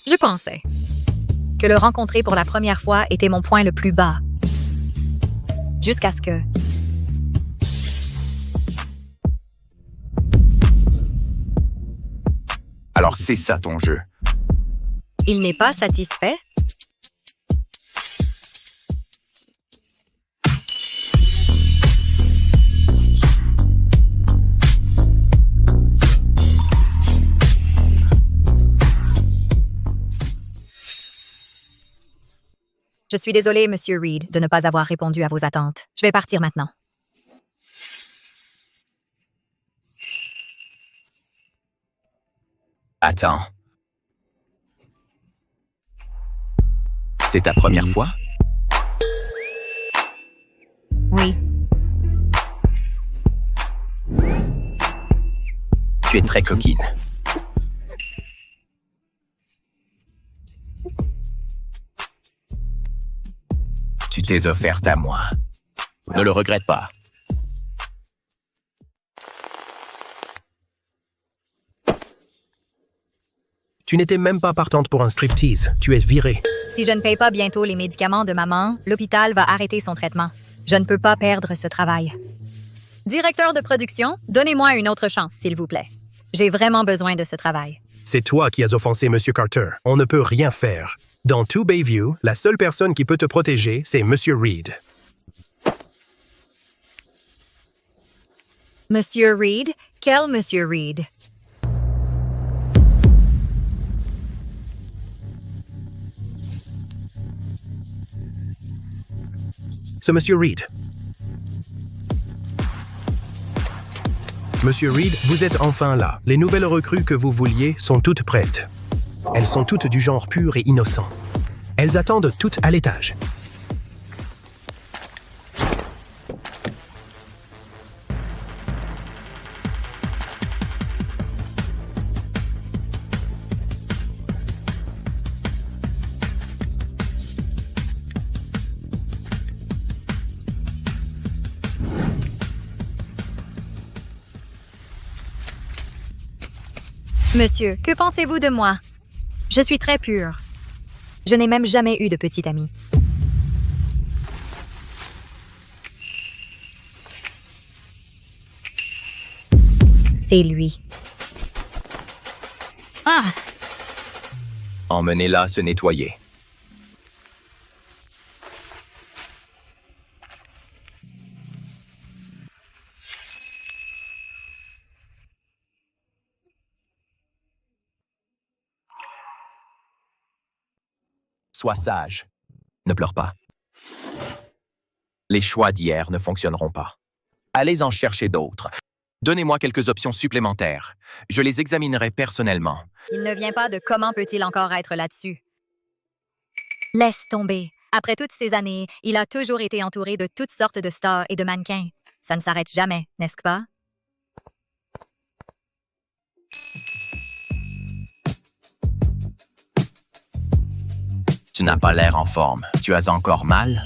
Je pensais que le rencontrer pour la première fois était mon point le plus bas. Jusqu'à ce que... Alors c'est ça ton jeu. Il n'est pas satisfait? Je suis désolée, Monsieur Reed, de ne pas avoir répondu à vos attentes. Je vais partir maintenant. Attends. C'est ta première fois? Oui. Tu es très coquine. Tu t'es offerte à moi. Ne le regrette pas. Tu n'étais même pas partante pour un striptease. Tu es virée. Si je ne paye pas bientôt les médicaments de maman, l'hôpital va arrêter son traitement. Je ne peux pas perdre ce travail. Directeur de production, donnez-moi une autre chance, s'il vous plaît. J'ai vraiment besoin de ce travail. C'est toi qui as offensé Monsieur Carter. On ne peut rien faire. Dans tout Bayview, la seule personne qui peut te protéger, c'est Monsieur Reed. Monsieur Reed? Quel Monsieur Reed? C'est Monsieur Reed. Monsieur Reed, vous êtes enfin là. Les nouvelles recrues que vous vouliez sont toutes prêtes. Elles sont toutes du genre pur et innocent. Elles attendent toutes à l'étage. Monsieur, que pensez-vous de moi? Je suis très pure. Je n'ai même jamais eu de petite amie. C'est lui. Ah! Emmenez-la se nettoyer. Sois sage. Ne pleure pas. Les choix d'hier ne fonctionneront pas. Allez en chercher d'autres. Donnez-moi quelques options supplémentaires. Je les examinerai personnellement. Il ne vient pas de comment peut-il encore être là-dessus. Laisse tomber. Après toutes ces années, il a toujours été entouré de toutes sortes de stars et de mannequins. Ça ne s'arrête jamais, n'est-ce pas? Tu n'as pas l'air en forme. Tu as encore mal?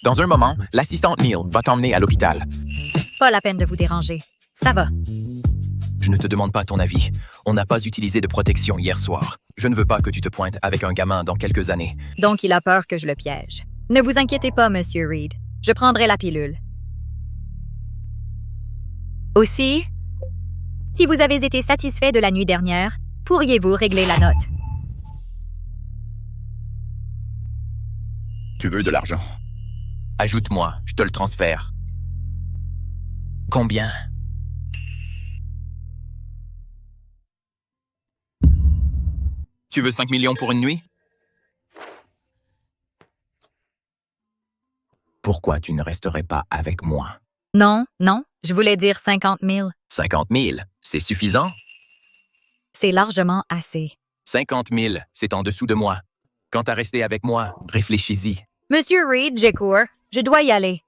Dans un moment, l'assistante Neil va t'emmener à l'hôpital. Pas la peine de vous déranger. Ça va. Je ne te demande pas ton avis. On n'a pas utilisé de protection hier soir. Je ne veux pas que tu te pointes avec un gamin dans quelques années. Donc il a peur que je le piège. Ne vous inquiétez pas, Monsieur Reed. Je prendrai la pilule. Aussi, si vous avez été satisfait de la nuit dernière, pourriez-vous régler la note? Tu veux de l'argent? Ajoute-moi, je te le transfère. Combien? Tu veux 5 millions pour une nuit? Pourquoi tu ne resterais pas avec moi? Non, je voulais dire 50 000. 50 000, c'est suffisant? C'est largement assez. 50 000, c'est en dessous de moi. Quant à rester avec moi, réfléchis-y. Monsieur Reed, j'ai cours. Je dois y aller.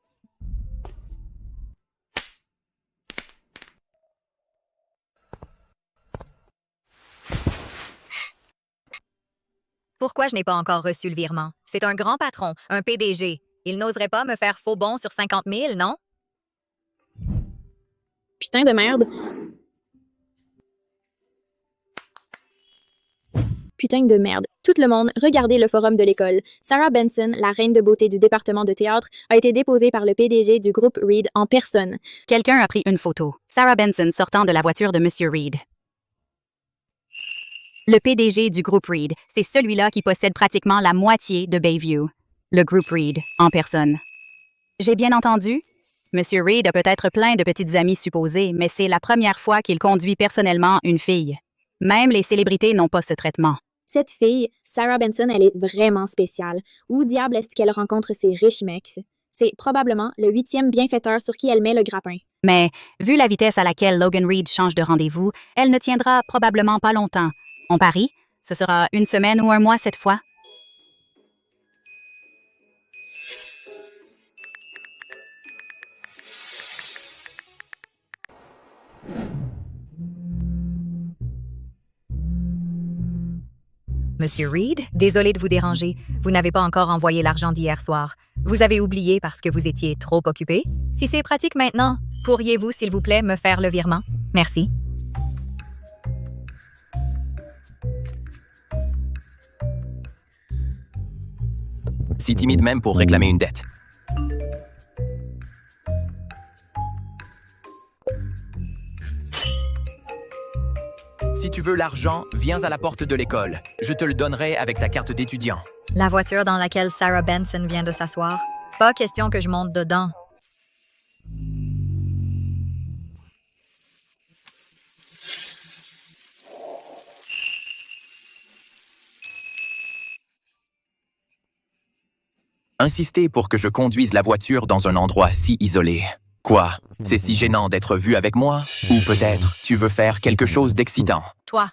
Pourquoi je n'ai pas encore reçu le virement? C'est un grand patron, un PDG. Il n'oserait pas me faire faux bon sur 50 000, non? Putain de merde. putain de merde. Tout le monde, regardez le forum de l'école. Sarah Benson, la reine de beauté du département de théâtre, a été déposée par le PDG du groupe Reed en personne. Quelqu'un a pris une photo. Sarah Benson sortant de la voiture de Monsieur Reed. Le PDG du groupe Reed, c'est celui-là qui possède pratiquement la moitié de Bayview. Le groupe Reed, en personne. J'ai bien entendu? Monsieur Reed a peut-être plein de petites amies supposées, mais c'est la première fois qu'il conduit personnellement une fille. Même les célébrités n'ont pas ce traitement. Cette fille, Sarah Benson, elle est vraiment spéciale. Où diable est-ce qu'elle rencontre ces riches mecs? C'est probablement le 8e bienfaiteur sur qui elle met le grappin. Mais, vu la vitesse à laquelle Logan Reed change de rendez-vous, elle ne tiendra probablement pas longtemps. On parie? Ce sera une semaine ou un mois cette fois? Monsieur Reed, désolé de vous déranger. Vous n'avez pas encore envoyé l'argent d'hier soir. Vous avez oublié parce que vous étiez trop occupé? Si c'est pratique maintenant, pourriez-vous, s'il vous plaît, me faire le virement? Merci. Si timide même pour réclamer une dette. Si tu veux l'argent, viens à la porte de l'école. Je te le donnerai avec ta carte d'étudiant. La voiture dans laquelle Sarah Benson vient de s'asseoir. Pas question que je monte dedans. Insister pour que je conduise la voiture dans un endroit si isolé. Quoi? C'est si gênant d'être vu avec moi? Ou peut-être tu veux faire quelque chose d'excitant? Toi.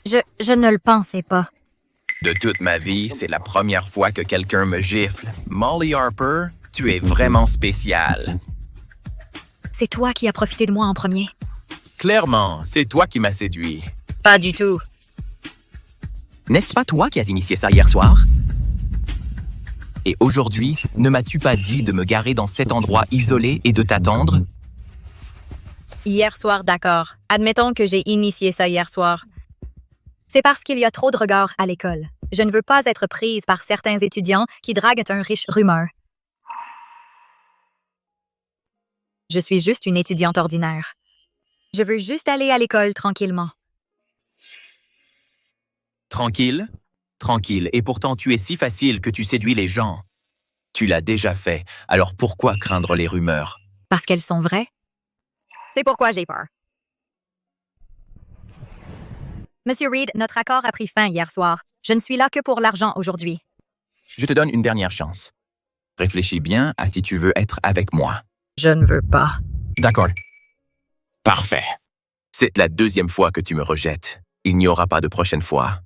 Je ne le pensais pas. De toute ma vie, c'est la première fois que quelqu'un me gifle. Molly Harper, tu es vraiment spéciale. C'est toi qui as profité de moi en premier. Clairement, c'est toi qui m'as séduit. Pas du tout. N'est-ce pas toi qui as initié ça hier soir? Et aujourd'hui, ne m'as-tu pas dit de me garer dans cet endroit isolé et de t'attendre? Hier soir, d'accord. Admettons que j'ai initié ça hier soir. C'est parce qu'il y a trop de regards à l'école. Je ne veux pas être prise par certains étudiants qui draguent un riche rumeur. Je suis juste une étudiante ordinaire. Je veux juste aller à l'école tranquillement. Tranquille? Tranquille, et pourtant tu es si facile que tu séduis les gens. Tu l'as déjà fait, alors pourquoi craindre les rumeurs? Parce qu'elles sont vraies? C'est pourquoi j'ai peur. Monsieur Reed, notre accord a pris fin hier soir. Je ne suis là que pour l'argent aujourd'hui. Je te donne une dernière chance. Réfléchis bien à si tu veux être avec moi. Je ne veux pas. D'accord. Parfait. C'est la deuxième fois que tu me rejettes. Il n'y aura pas de prochaine fois.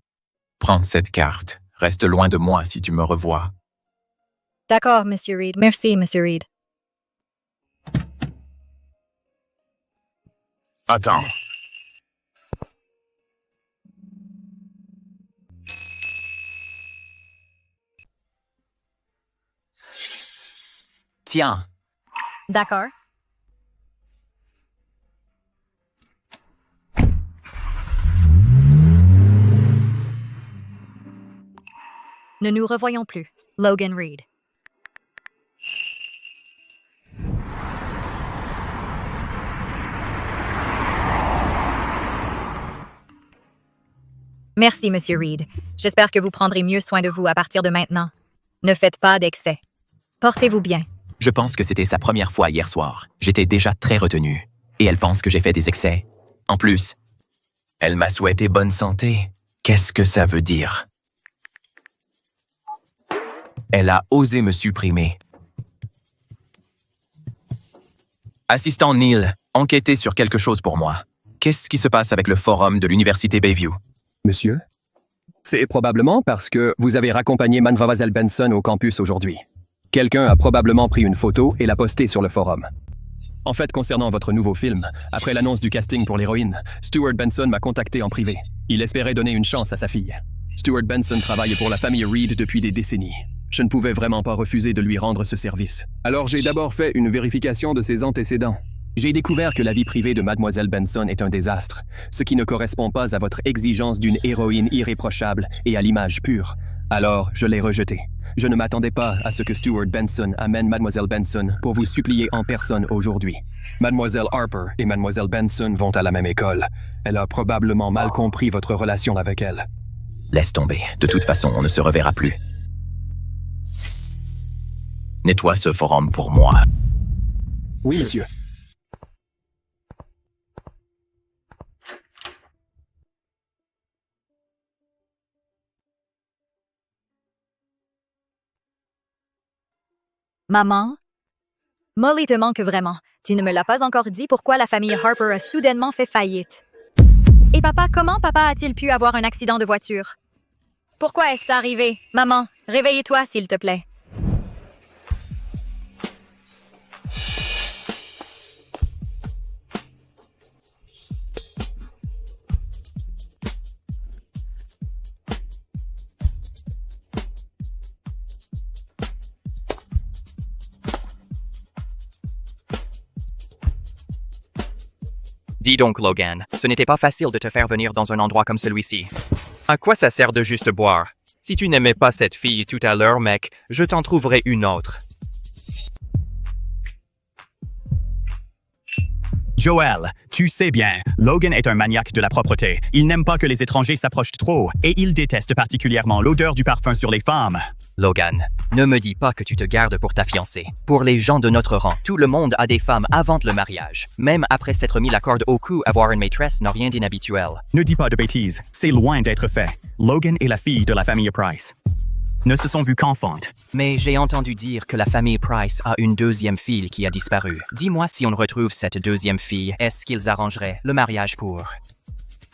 Prends cette carte. Reste loin de moi si tu me revois. D'accord, Monsieur Reed. Merci, Monsieur Reed. Attends. Tiens. D'accord. Ne nous revoyons plus. Logan Reed. Merci, Monsieur Reed. J'espère que vous prendrez mieux soin de vous à partir de maintenant. Ne faites pas d'excès. Portez-vous bien. Je pense que c'était sa première fois hier soir. J'étais déjà très retenu. Et elle pense que j'ai fait des excès. En plus, elle m'a souhaité bonne santé. Qu'est-ce que ça veut dire? Elle a osé me supprimer. Assistant Neil, enquêtez sur quelque chose pour moi. Qu'est-ce qui se passe avec le forum de l'Université Bayview? Monsieur? C'est probablement parce que vous avez raccompagné Mademoiselle Benson au campus aujourd'hui. Quelqu'un a probablement pris une photo et l'a postée sur le forum. En fait, concernant votre nouveau film, après l'annonce du casting pour l'héroïne, Stuart Benson m'a contacté en privé. Il espérait donner une chance à sa fille. Stuart Benson travaille pour la famille Reed depuis des décennies. Je ne pouvais vraiment pas refuser de lui rendre ce service. Alors j'ai d'abord fait une vérification de ses antécédents. J'ai découvert que la vie privée de Mademoiselle Benson est un désastre, ce qui ne correspond pas à votre exigence d'une héroïne irréprochable et à l'image pure. Alors, je l'ai rejetée. Je ne m'attendais pas à ce que Stuart Benson amène Mademoiselle Benson pour vous supplier en personne aujourd'hui. Mademoiselle Harper et Mademoiselle Benson vont à la même école. Elle a probablement mal compris votre relation avec elle. Laisse tomber. De toute façon, on ne se reverra plus. Nettoie ce forum pour moi. Oui, monsieur. Maman? Molly te manque vraiment. Tu ne me l'as pas encore dit pourquoi la famille Harper a soudainement fait faillite. Et papa, comment papa a-t-il pu avoir un accident de voiture? Pourquoi est-ce arrivé? Maman, réveille-toi s'il te plaît. Dis donc, Logan, ce n'était pas facile de te faire venir dans un endroit comme celui-ci. À quoi ça sert de juste boire? Si tu n'aimais pas cette fille tout à l'heure, mec, je t'en trouverai une autre. Joel, tu sais bien, Logan est un maniaque de la propreté. Il n'aime pas que les étrangers s'approchent trop, et il déteste particulièrement l'odeur du parfum sur les femmes. Logan, ne me dis pas que tu te gardes pour ta fiancée. Pour les gens de notre rang, tout le monde a des femmes avant le mariage. Même après s'être mis la corde au cou, avoir une maîtresse n'a rien d'inhabituel. Ne dis pas de bêtises, c'est loin d'être fait. Logan est la fille de la famille Price. Ne se sont vus qu'enfantes. Mais j'ai entendu dire que la famille Price a une deuxième fille qui a disparu. Dis-moi si on retrouve cette deuxième fille, est-ce qu'ils arrangeraient le mariage pour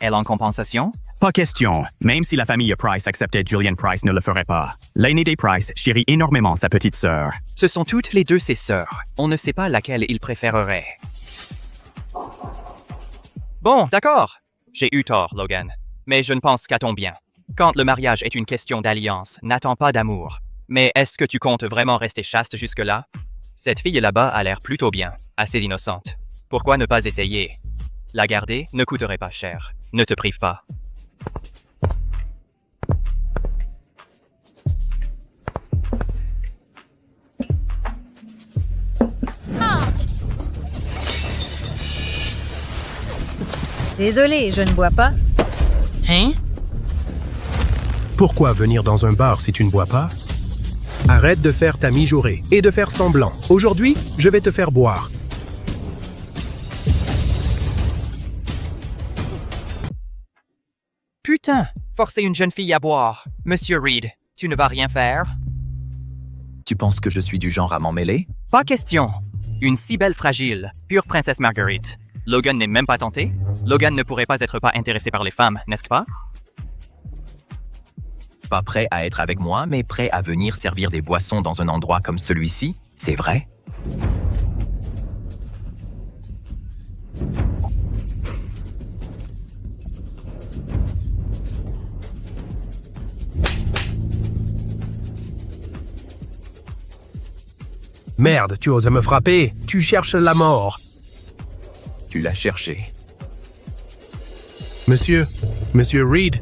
elle en compensation? Pas question. Même si la famille Price acceptait, Julian Price ne le ferait pas. L'aîné des Price chérit énormément sa petite sœur. Ce sont toutes les deux ses sœurs. On ne sait pas laquelle il préférerait. Bon, d'accord. J'ai eu tort, Logan. Mais je ne pense qu'à ton bien. Quand le mariage est une question d'alliance, n'attends pas d'amour. Mais est-ce que tu comptes vraiment rester chaste jusque-là? Cette fille là-bas a l'air plutôt bien, assez innocente. Pourquoi ne pas essayer? La garder ne coûterait pas cher. Ne te prive pas. Désolée, je ne bois pas. Hein? Pourquoi venir dans un bar si tu ne bois pas? Arrête de faire ta mijaurée et de faire semblant. Aujourd'hui, je vais te faire boire. Putain! Forcer une jeune fille à boire. Monsieur Reed, tu ne vas rien faire? Tu penses que je suis du genre à m'en mêler? Pas question. Une si belle fragile, pure princesse Marguerite. Logan n'est même pas tenté? Logan ne pourrait pas être pas intéressé par les femmes, n'est-ce pas? Pas prêt à être avec moi, mais prêt à venir servir des boissons dans un endroit comme celui-ci, c'est vrai? Merde, tu oses me frapper. Tu cherches la mort. Tu l'as cherché. Monsieur Reed.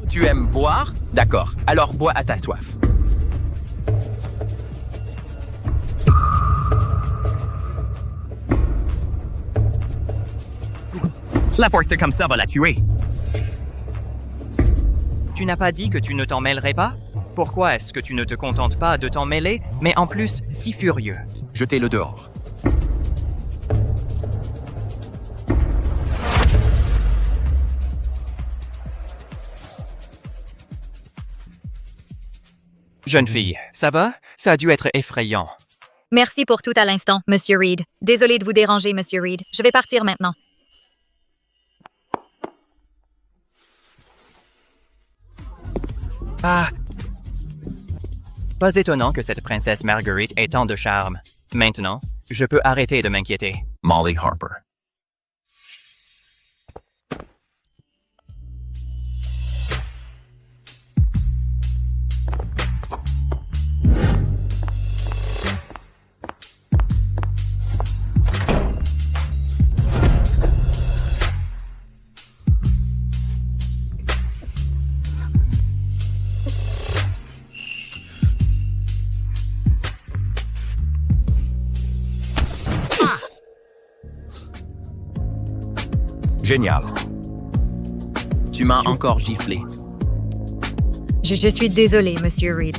Tu aimes boire? D'accord, alors bois à ta soif. La force comme ça va la tuer. Tu n'as pas dit que tu ne t'en mêlerais pas? Pourquoi est-ce que tu ne te contentes pas de t'en mêler, mais en plus si furieux? Jetez-le dehors. Jeune fille, ça va? Ça a dû être effrayant. Merci pour tout à l'instant, Monsieur Reed. Désolé de vous déranger, Monsieur Reed. Je vais partir maintenant. Ah! Pas étonnant que cette princesse Marguerite ait tant de charme. Maintenant, je peux arrêter de m'inquiéter. Molly Harper. Génial. Tu m'as encore giflé. Je suis désolée, Monsieur Reed.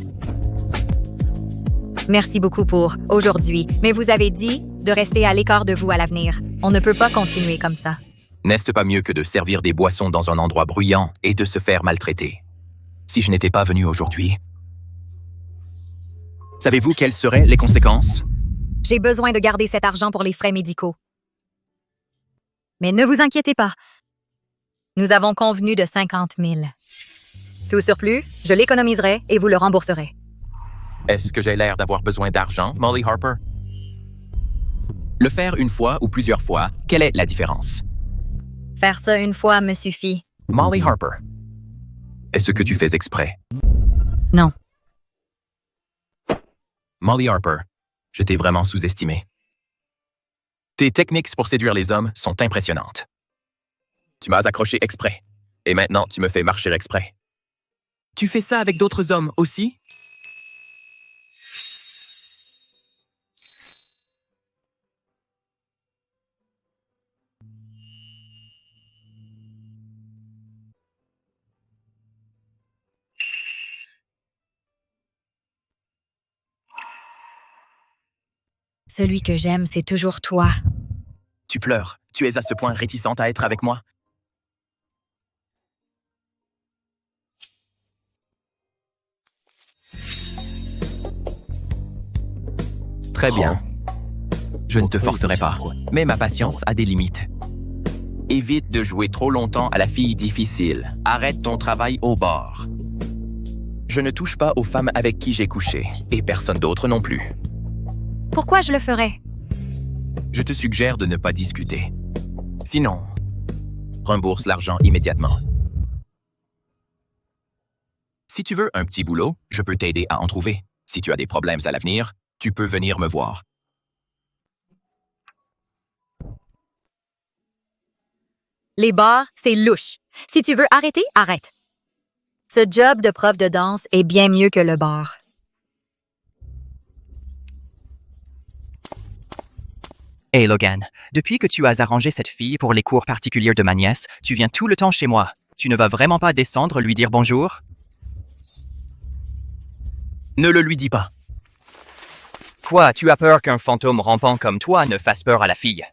Merci beaucoup pour aujourd'hui, mais vous avez dit de rester à l'écart de vous à l'avenir. On ne peut pas continuer comme ça. N'est-ce pas mieux que de servir des boissons dans un endroit bruyant et de se faire maltraiter? Si je n'étais pas venu aujourd'hui, savez-vous quelles seraient les conséquences? J'ai besoin de garder cet argent pour les frais médicaux. Mais ne vous inquiétez pas. Nous avons convenu de 50 000. Tout surplus, je l'économiserai et vous le rembourserez. Est-ce que j'ai l'air d'avoir besoin d'argent, Molly Harper? Le faire une fois ou plusieurs fois, quelle est la différence? Faire ça une fois me suffit. Molly Harper, est-ce que tu fais exprès? Non. Molly Harper, je t'ai vraiment sous-estimé. Tes techniques pour séduire les hommes sont impressionnantes. Tu m'as accroché exprès, et maintenant tu me fais marcher exprès. Tu fais ça avec d'autres hommes aussi? Celui que j'aime, c'est toujours toi. Tu pleures. Tu es à ce point réticente à être avec moi? Très bien. Je ne te forcerai pas, mais ma patience a des limites. Évite de jouer trop longtemps à la fille difficile. Arrête ton travail au bar. Je ne touche pas aux femmes avec qui j'ai couché, et personne d'autre non plus. Pourquoi je le ferais? Je te suggère de ne pas discuter. Sinon, rembourse l'argent immédiatement. Si tu veux un petit boulot, je peux t'aider à en trouver. Si tu as des problèmes à l'avenir, tu peux venir me voir. Les bars, c'est louche. Si tu veux arrêter, arrête. Ce job de prof de danse est bien mieux que le bar. Hey Logan, depuis que tu as arrangé cette fille pour les cours particuliers de ma nièce, tu viens tout le temps chez moi. Tu ne vas vraiment pas descendre lui dire bonjour? Ne le lui dis pas. Quoi, tu as peur qu'un fantôme rampant comme toi ne fasse peur à la fille?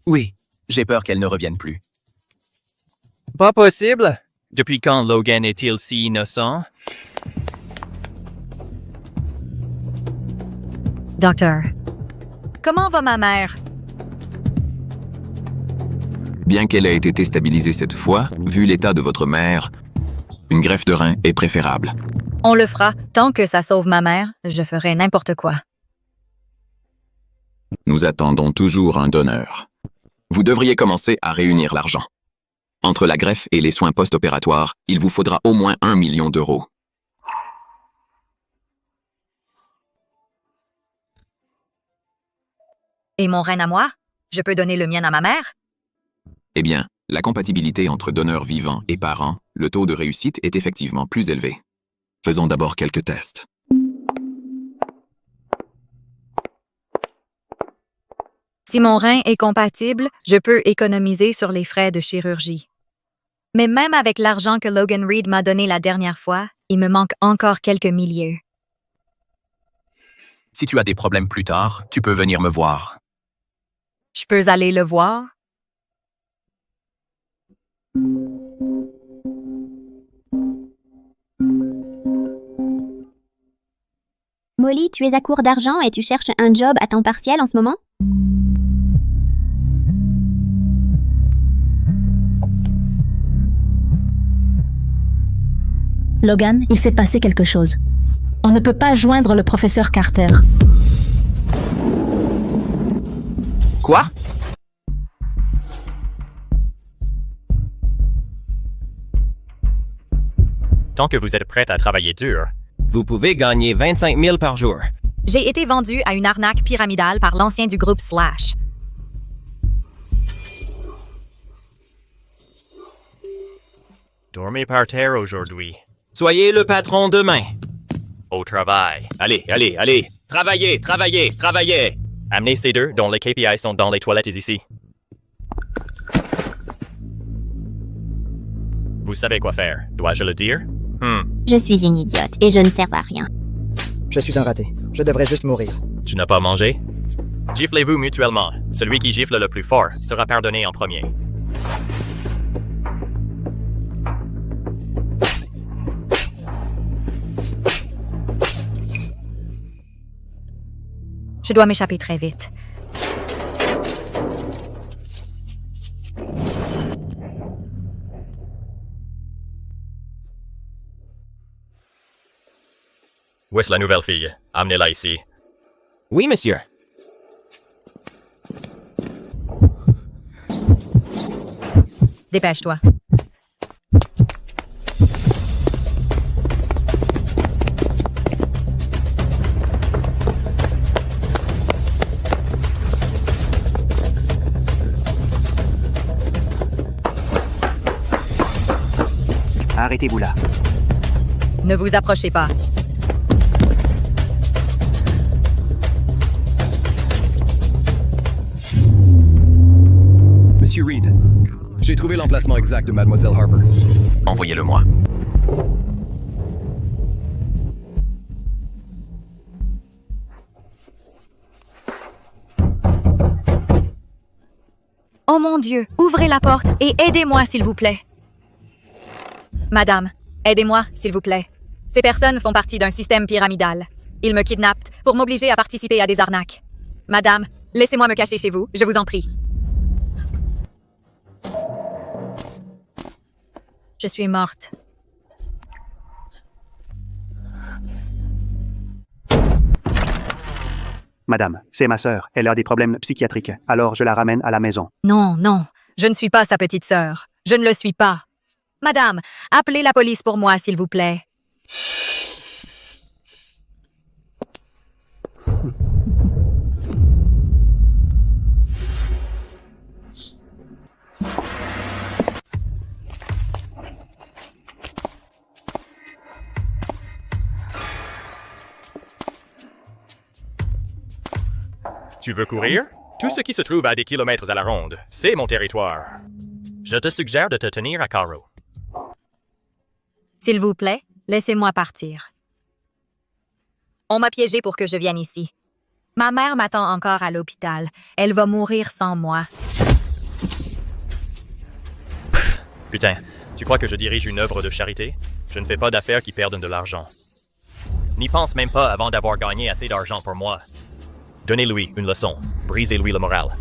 Oui, j'ai peur qu'elle ne revienne plus. Pas possible. Depuis quand Logan est-il si innocent? Docteur, comment va ma mère? Bien qu'elle ait été stabilisée cette fois, vu l'état de votre mère, une greffe de rein est préférable. On le fera. Tant que ça sauve ma mère, je ferai n'importe quoi. Nous attendons toujours un donneur. Vous devriez commencer à réunir l'argent. Entre la greffe et les soins post-opératoires, il vous faudra au moins 1 million d'euros. Et mon rein à moi? Je peux donner le mien à ma mère? Eh bien, la compatibilité entre donneurs vivants et parents, le taux de réussite est effectivement plus élevé. Faisons d'abord quelques tests. Si mon rein est compatible, je peux économiser sur les frais de chirurgie. Mais même avec l'argent que Logan Reed m'a donné la dernière fois, il me manque encore quelques milliers. Si tu as des problèmes plus tard, tu peux venir me voir. Je peux aller le voir? Molly, tu es à court d'argent et tu cherches un job à temps partiel en ce moment? Logan, il s'est passé quelque chose. On ne peut pas joindre le professeur Carter. Quoi? Tant que vous êtes prête à travailler dur, vous pouvez gagner 25 000 par jour. J'ai été vendu à une arnaque pyramidale par l'ancien du groupe Slash. dormez par terre aujourd'hui. Soyez le patron demain. Au travail. Allez, allez, allez. Travaillez, travaillez, travaillez. Amenez ces deux dont les KPI sont dans les toilettes ici. Vous savez quoi faire, dois-je le dire? Je suis une idiote et je ne sers à rien. Je suis un raté. Je devrais juste mourir. Tu n'as pas mangé? Giflez-vous mutuellement. Celui qui gifle le plus fort sera pardonné en premier. Je dois m'échapper très vite. Où est-ce la nouvelle fille? Amenez-la ici. Oui, monsieur. Dépêche-toi. Arrêtez-vous là. Ne vous approchez pas. Monsieur Reed, j'ai trouvé l'emplacement exact de Mademoiselle Harper. Envoyez-le-moi. Oh mon Dieu, ouvrez la porte et aidez-moi, s'il vous plaît. Madame, aidez-moi, s'il vous plaît. Ces personnes font partie d'un système pyramidal. Ils me kidnappent pour m'obliger à participer à des arnaques. Madame, laissez-moi me cacher chez vous, je vous en prie. Je suis morte. Madame, c'est ma sœur. Elle a des problèmes psychiatriques. Alors je la ramène à la maison. Non, non, je ne suis pas sa petite sœur. Je ne le suis pas. Madame, appelez la police pour moi, s'il vous plaît. Tu veux courir? Tout ce qui se trouve à des kilomètres à la ronde, c'est mon territoire. Je te suggère de te tenir à carreau. S'il vous plaît, laissez-moi partir. On m'a piégé pour que je vienne ici. Ma mère m'attend encore à l'hôpital. Elle va mourir sans moi. Putain, tu crois que je dirige une œuvre de charité? Je ne fais pas d'affaires qui perdent de l'argent. N'y pense même pas avant d'avoir gagné assez d'argent pour moi. Donnez-lui une leçon. Brisez-lui le moral.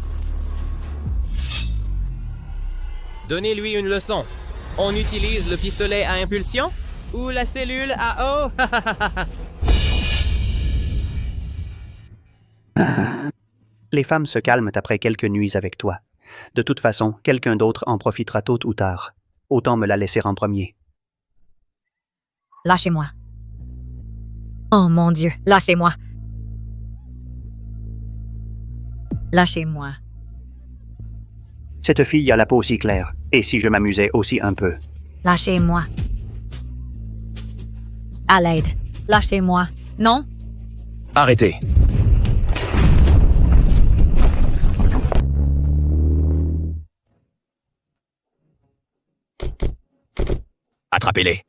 Donnez-lui une leçon. On utilise le pistolet à impulsion ou la cellule à eau? Les femmes se calment après quelques nuits avec toi. De toute façon, quelqu'un d'autre en profitera tôt ou tard. Autant me la laisser en premier. Lâchez-moi. Oh mon Dieu, lâchez-moi. Lâchez-moi. Cette fille a la peau si claire. Et si je m'amusais aussi un peu? Lâchez-moi. À l'aide. Lâchez-moi. Non? Arrêtez. Attrapez-les.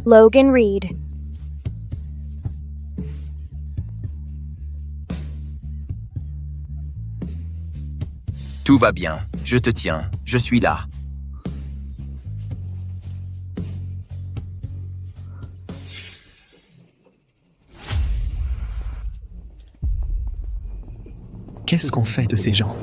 Logan Reed. Tout va bien. Je te tiens. Je suis là. Qu'est-ce qu'on fait de ces gens?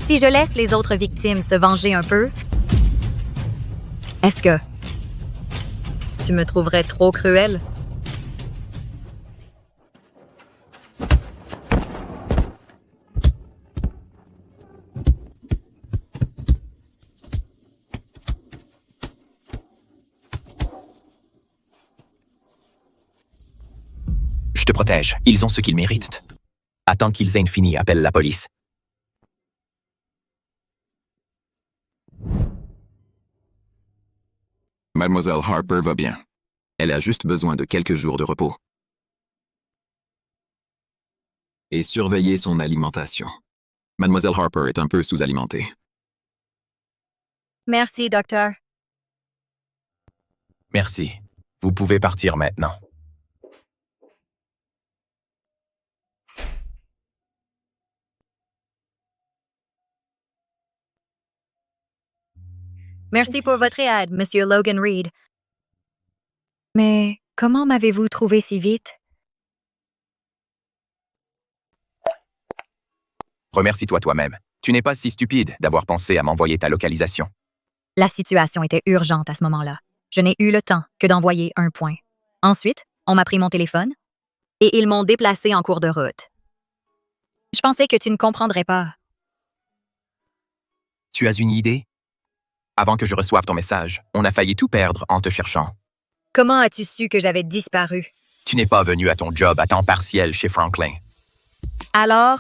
Si je laisse les autres victimes se venger un peu, est-ce que tu me trouverais trop cruel? Je te protège. Ils ont ce qu'ils méritent. Attends qu'ils aient fini, appelle la police. Mademoiselle Harper va bien. Elle a juste besoin de quelques jours de repos. Et surveiller son alimentation. Mademoiselle Harper est un peu sous-alimentée. Merci, docteur. Merci. Vous pouvez partir maintenant. Merci pour votre aide, Monsieur Logan Reed. Mais comment m'avez-vous trouvé si vite? Remercie-toi toi-même. Tu n'es pas si stupide d'avoir pensé à m'envoyer ta localisation. La situation était urgente à ce moment-là. Je n'ai eu le temps que d'envoyer un point. Ensuite, on m'a pris mon téléphone et ils m'ont déplacé en cours de route. Je pensais que tu ne comprendrais pas. Tu as une idée? Avant que je reçoive ton message, on a failli tout perdre en te cherchant. Comment as-tu su que j'avais disparu? Tu n'es pas venu à ton job à temps partiel chez Franklin. Alors?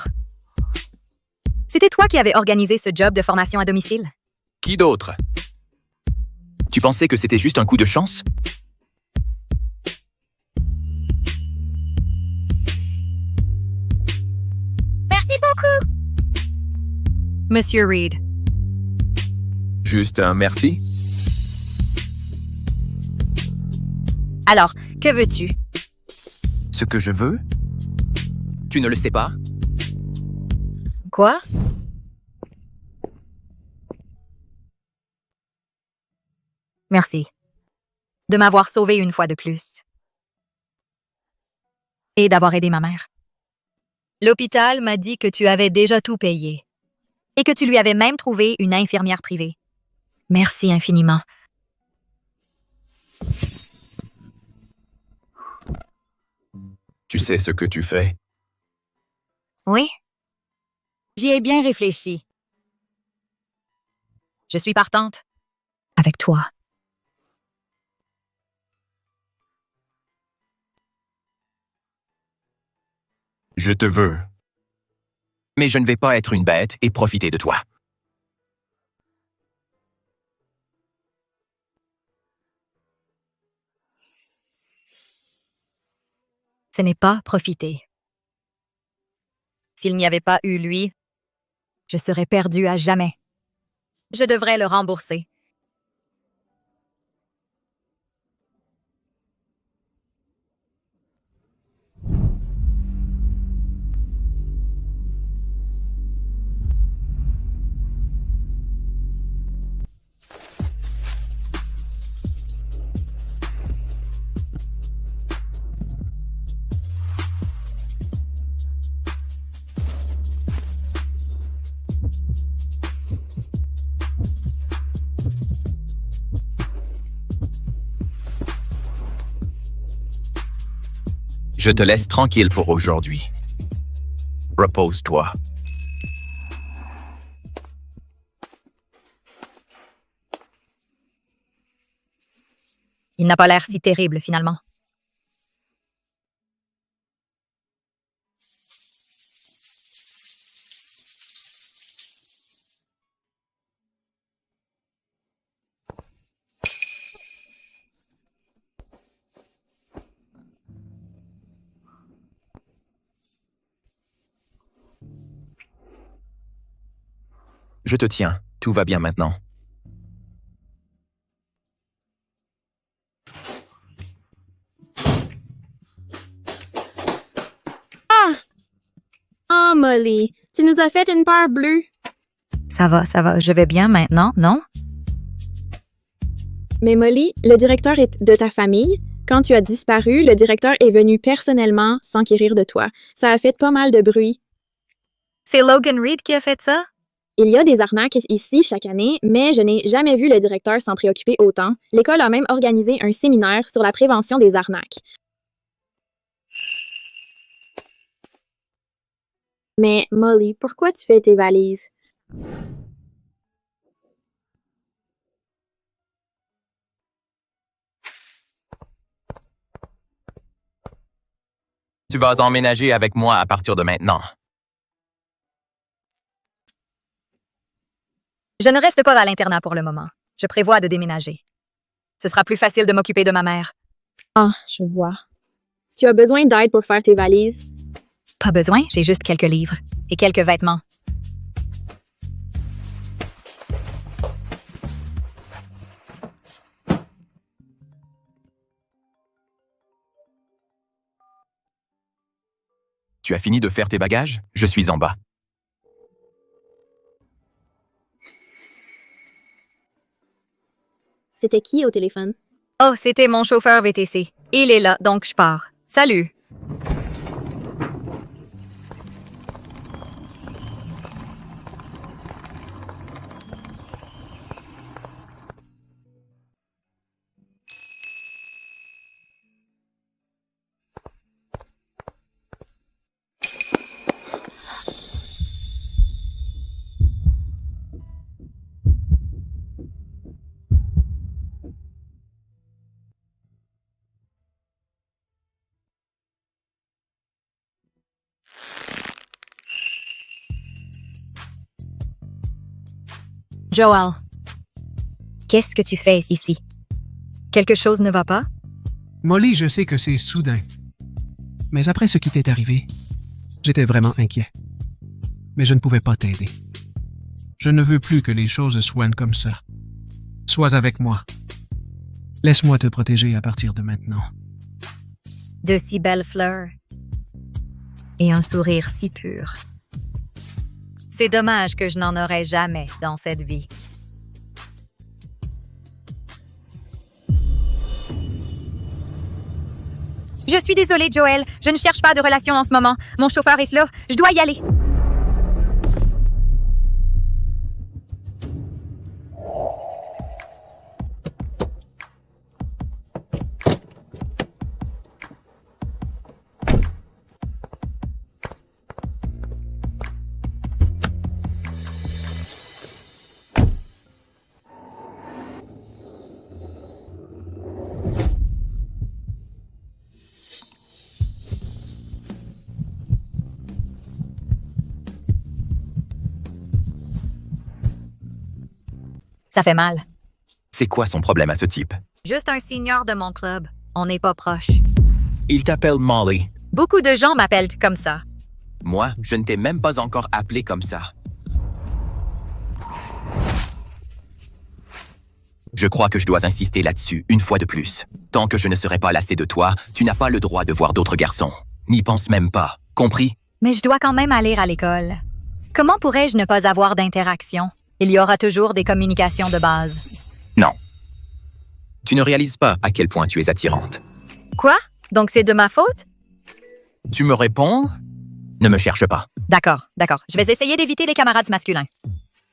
C'était toi qui avais organisé ce job de formation à domicile? Qui d'autre? Tu pensais que c'était juste un coup de chance? Merci beaucoup! Monsieur Reed. Juste un merci? Alors, que veux-tu? Ce que je veux? Tu ne le sais pas? Quoi? Merci de m'avoir sauvé une fois de plus. Et d'avoir aidé ma mère. L'hôpital m'a dit que tu avais déjà tout payé. Et que tu lui avais même trouvé une infirmière privée. Merci infiniment. Tu sais ce que tu fais? Oui. J'y ai bien réfléchi. Je suis partante. Avec toi. Je te veux. Mais je ne vais pas être une bête et profiter de toi. Ce n'est pas profiter. S'il n'y avait pas eu lui, je serais perdue à jamais. Je devrais le rembourser. Je te laisse tranquille pour aujourd'hui. Repose-toi. Il n'a pas l'air si terrible, finalement. Je te tiens. Tout va bien maintenant. Ah! Oh, Molly, tu nous as fait une peur bleue. Ça va, je vais bien maintenant, non? Mais Molly, le directeur est de ta famille. Quand tu as disparu, le directeur est venu personnellement s'enquérir de toi. Ça a fait pas mal de bruit. C'est Logan Reed qui a fait ça? Il y a des arnaques ici chaque année, mais je n'ai jamais vu le directeur s'en préoccuper autant. L'école a même organisé un séminaire sur la prévention des arnaques. Mais Molly, pourquoi tu fais tes valises? Tu vas emménager avec moi à partir de maintenant. Je ne reste pas à l'internat pour le moment. Je prévois de déménager. Ce sera plus facile de m'occuper de ma mère. Ah, je vois. Tu as besoin d'aide pour faire tes valises? Pas besoin, j'ai juste quelques livres et quelques vêtements. Tu as fini de faire tes bagages? Je suis en bas. C'était qui au téléphone? Oh, c'était mon chauffeur VTC. Il est là, donc je pars. Salut! Joel, qu'est-ce que tu fais ici? Quelque chose ne va pas? Molly, je sais que c'est soudain. Mais après ce qui t'est arrivé, j'étais vraiment inquiet. Mais je ne pouvais pas t'aider. Je ne veux plus que les choses soient comme ça. Sois avec moi. Laisse-moi te protéger à partir de maintenant. De si belles fleurs. Et un sourire si pur. C'est dommage que je n'en aurai jamais dans cette vie. Je suis désolée, Joel. Je ne cherche pas de relation en ce moment. Mon chauffeur est là. Je dois y aller. Ça fait mal. C'est quoi son problème à ce type? Juste un senior de mon club. On n'est pas proche. Il t'appelle Molly. Beaucoup de gens m'appellent comme ça. Moi, je ne t'ai même pas encore appelé comme ça. Je crois que je dois insister là-dessus une fois de plus. Tant que je ne serai pas lassé de toi, tu n'as pas le droit de voir d'autres garçons. N'y pense même pas. Compris? Mais je dois quand même aller à l'école. Comment pourrais-je ne pas avoir d'interaction? Il y aura toujours des communications de base. Non. Tu ne réalises pas à quel point tu es attirante. Quoi? Donc c'est de ma faute? Tu me réponds? Ne me cherche pas. D'accord. Je vais essayer d'éviter les camarades masculins.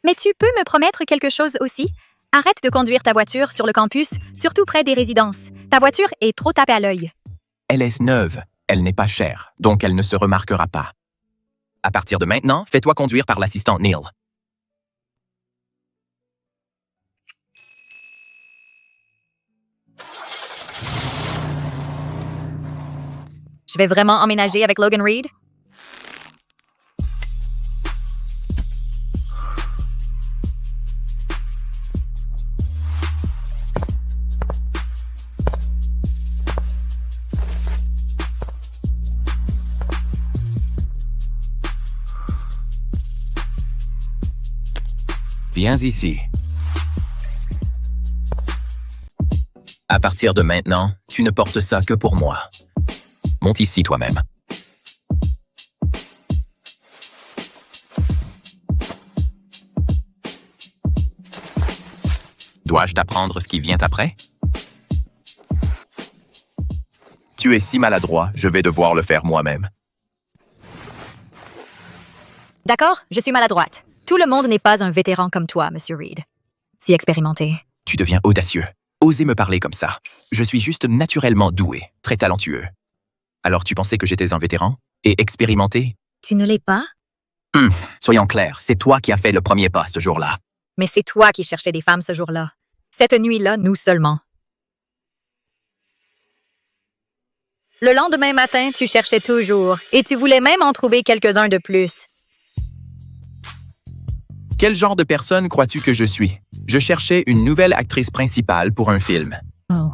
Mais tu peux me promettre quelque chose aussi? Arrête de conduire ta voiture sur le campus, surtout près des résidences. Ta voiture est trop tapée à l'œil. Elle est neuve. Elle n'est pas chère, donc elle ne se remarquera pas. À partir de maintenant, fais-toi conduire par l'assistant Neil. Je vais vraiment emménager avec Logan Reed? Viens ici. À partir de maintenant, tu ne portes ça que pour moi. Monte ici toi-même. Dois-je t'apprendre ce qui vient après? Tu es si maladroit, je vais devoir le faire moi-même. D'accord, je suis maladroite. Tout le monde n'est pas un vétéran comme toi, Monsieur Reed. Si expérimenté. Tu deviens audacieux. Osez me parler comme ça. Je suis juste naturellement doué, très talentueux. Alors tu pensais que j'étais un vétéran? Et expérimenté? Tu ne l'es pas? Soyons clairs, c'est toi qui as fait le premier pas ce jour-là. Mais c'est toi qui cherchais des femmes ce jour-là. Cette nuit-là, nous seulement. Le lendemain matin, tu cherchais toujours et tu voulais même en trouver quelques-uns de plus. Quel genre de personne crois-tu que je suis? Je cherchais une nouvelle actrice principale pour un film. Oh.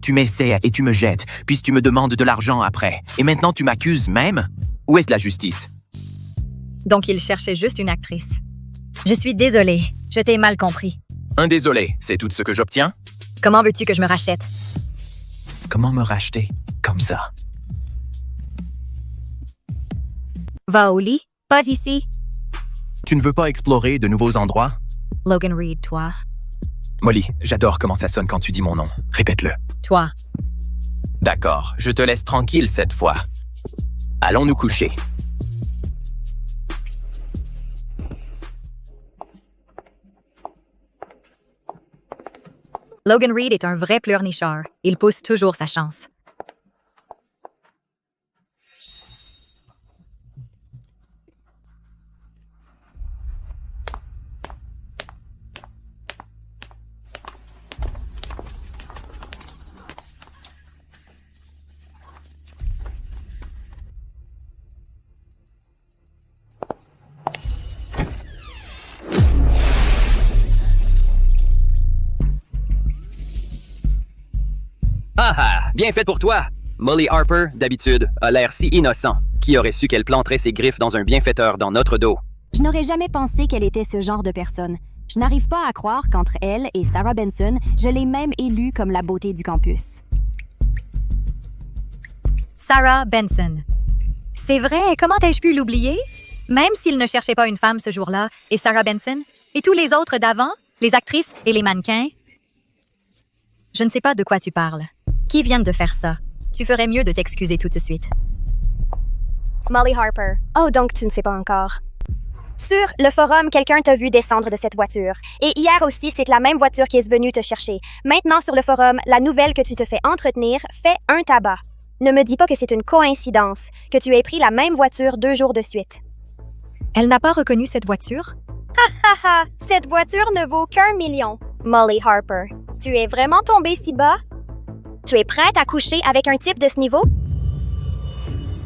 Tu m'essaies et tu me jettes, puis tu me demandes de l'argent après. Et maintenant tu m'accuses même? Où est la justice? Donc, il cherchait juste une actrice. Je suis désolée, je t'ai mal compris. Un désolé, c'est tout ce que j'obtiens? Comment veux-tu que je me rachète? Comment me racheter? Comme ça. Va au lit, pas ici. Tu ne veux pas explorer de nouveaux endroits? Logan Reed, toi. Molly, j'adore comment ça sonne quand tu dis mon nom. Répète-le. Toi. D'accord, je te laisse tranquille cette fois. Allons nous coucher. Logan Reed est un vrai pleurnicheur. Il pousse toujours sa chance. Ah ah, bien fait pour toi! Molly Harper, d'habitude, a l'air si innocent. Qui aurait su qu'elle planterait ses griffes dans un bienfaiteur dans notre dos? Je n'aurais jamais pensé qu'elle était ce genre de personne. Je n'arrive pas à croire qu'entre elle et Sarah Benson, je l'ai même élue comme la beauté du campus. Sarah Benson. C'est vrai, comment ai-je pu l'oublier? Même s'il ne cherchait pas une femme ce jour-là, et Sarah Benson, et tous les autres d'avant, les actrices et les mannequins. Je ne sais pas de quoi tu parles. Qui vient de faire ça? Tu ferais mieux de t'excuser tout de suite. Molly Harper. Oh, donc tu ne sais pas encore. Sur le forum, quelqu'un t'a vu descendre de cette voiture. Et hier aussi, c'est la même voiture qui est venue te chercher. Maintenant, sur le forum, la nouvelle que tu te fais entretenir fait un tabac. Ne me dis pas que c'est une coïncidence, que tu aies pris la même voiture 2 jours de suite. Elle n'a pas reconnu cette voiture? Ha ha ha! Cette voiture ne vaut qu'1 million. Molly Harper, tu es vraiment tombée si bas? Tu es prête à coucher avec un type de ce niveau?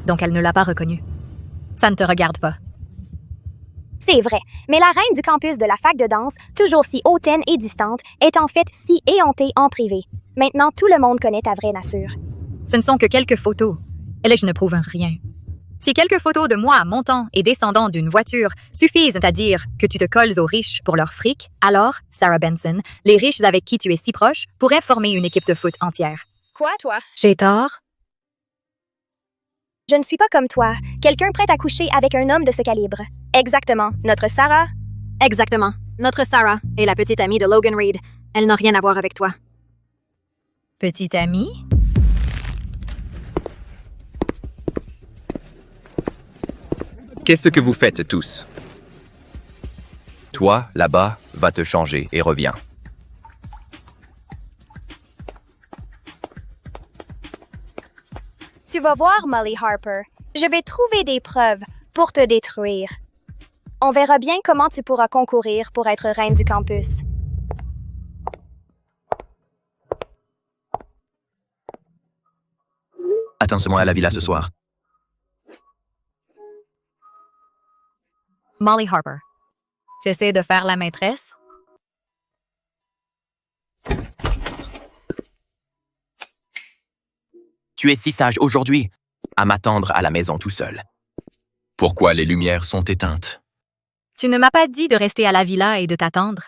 Donc elle ne l'a pas reconnue. Ça ne te regarde pas. C'est vrai, mais la reine du campus de la fac de danse, toujours si hautaine et distante, est en fait si éhontée en privé. Maintenant, tout le monde connaît ta vraie nature. Ce ne sont que quelques photos. Et je ne prouve rien. Si quelques photos de moi montant et descendant d'une voiture suffisent à dire que tu te colles aux riches pour leur fric, alors, Sarah Benson, les riches avec qui tu es si proche pourraient former une équipe de foot entière. Quoi, toi? J'ai tort? Je ne suis pas comme toi, quelqu'un prêt à coucher avec un homme de ce calibre. Exactement, notre Sarah? Exactement. Notre Sarah est la petite amie de Logan Reed. Elle n'a rien à voir avec toi. Petite amie? Qu'est-ce que vous faites tous? Toi, là-bas, va te changer et reviens. Tu vas voir, Molly Harper. Je vais trouver des preuves pour te détruire. On verra bien comment tu pourras concourir pour être reine du campus. Attends-moi à la villa ce soir. Molly Harper. Tu essaies de faire la maîtresse? Tu es si sage aujourd'hui, à m'attendre à la maison tout seul. Pourquoi les lumières sont éteintes? Tu ne m'as pas dit de rester à la villa et de t'attendre.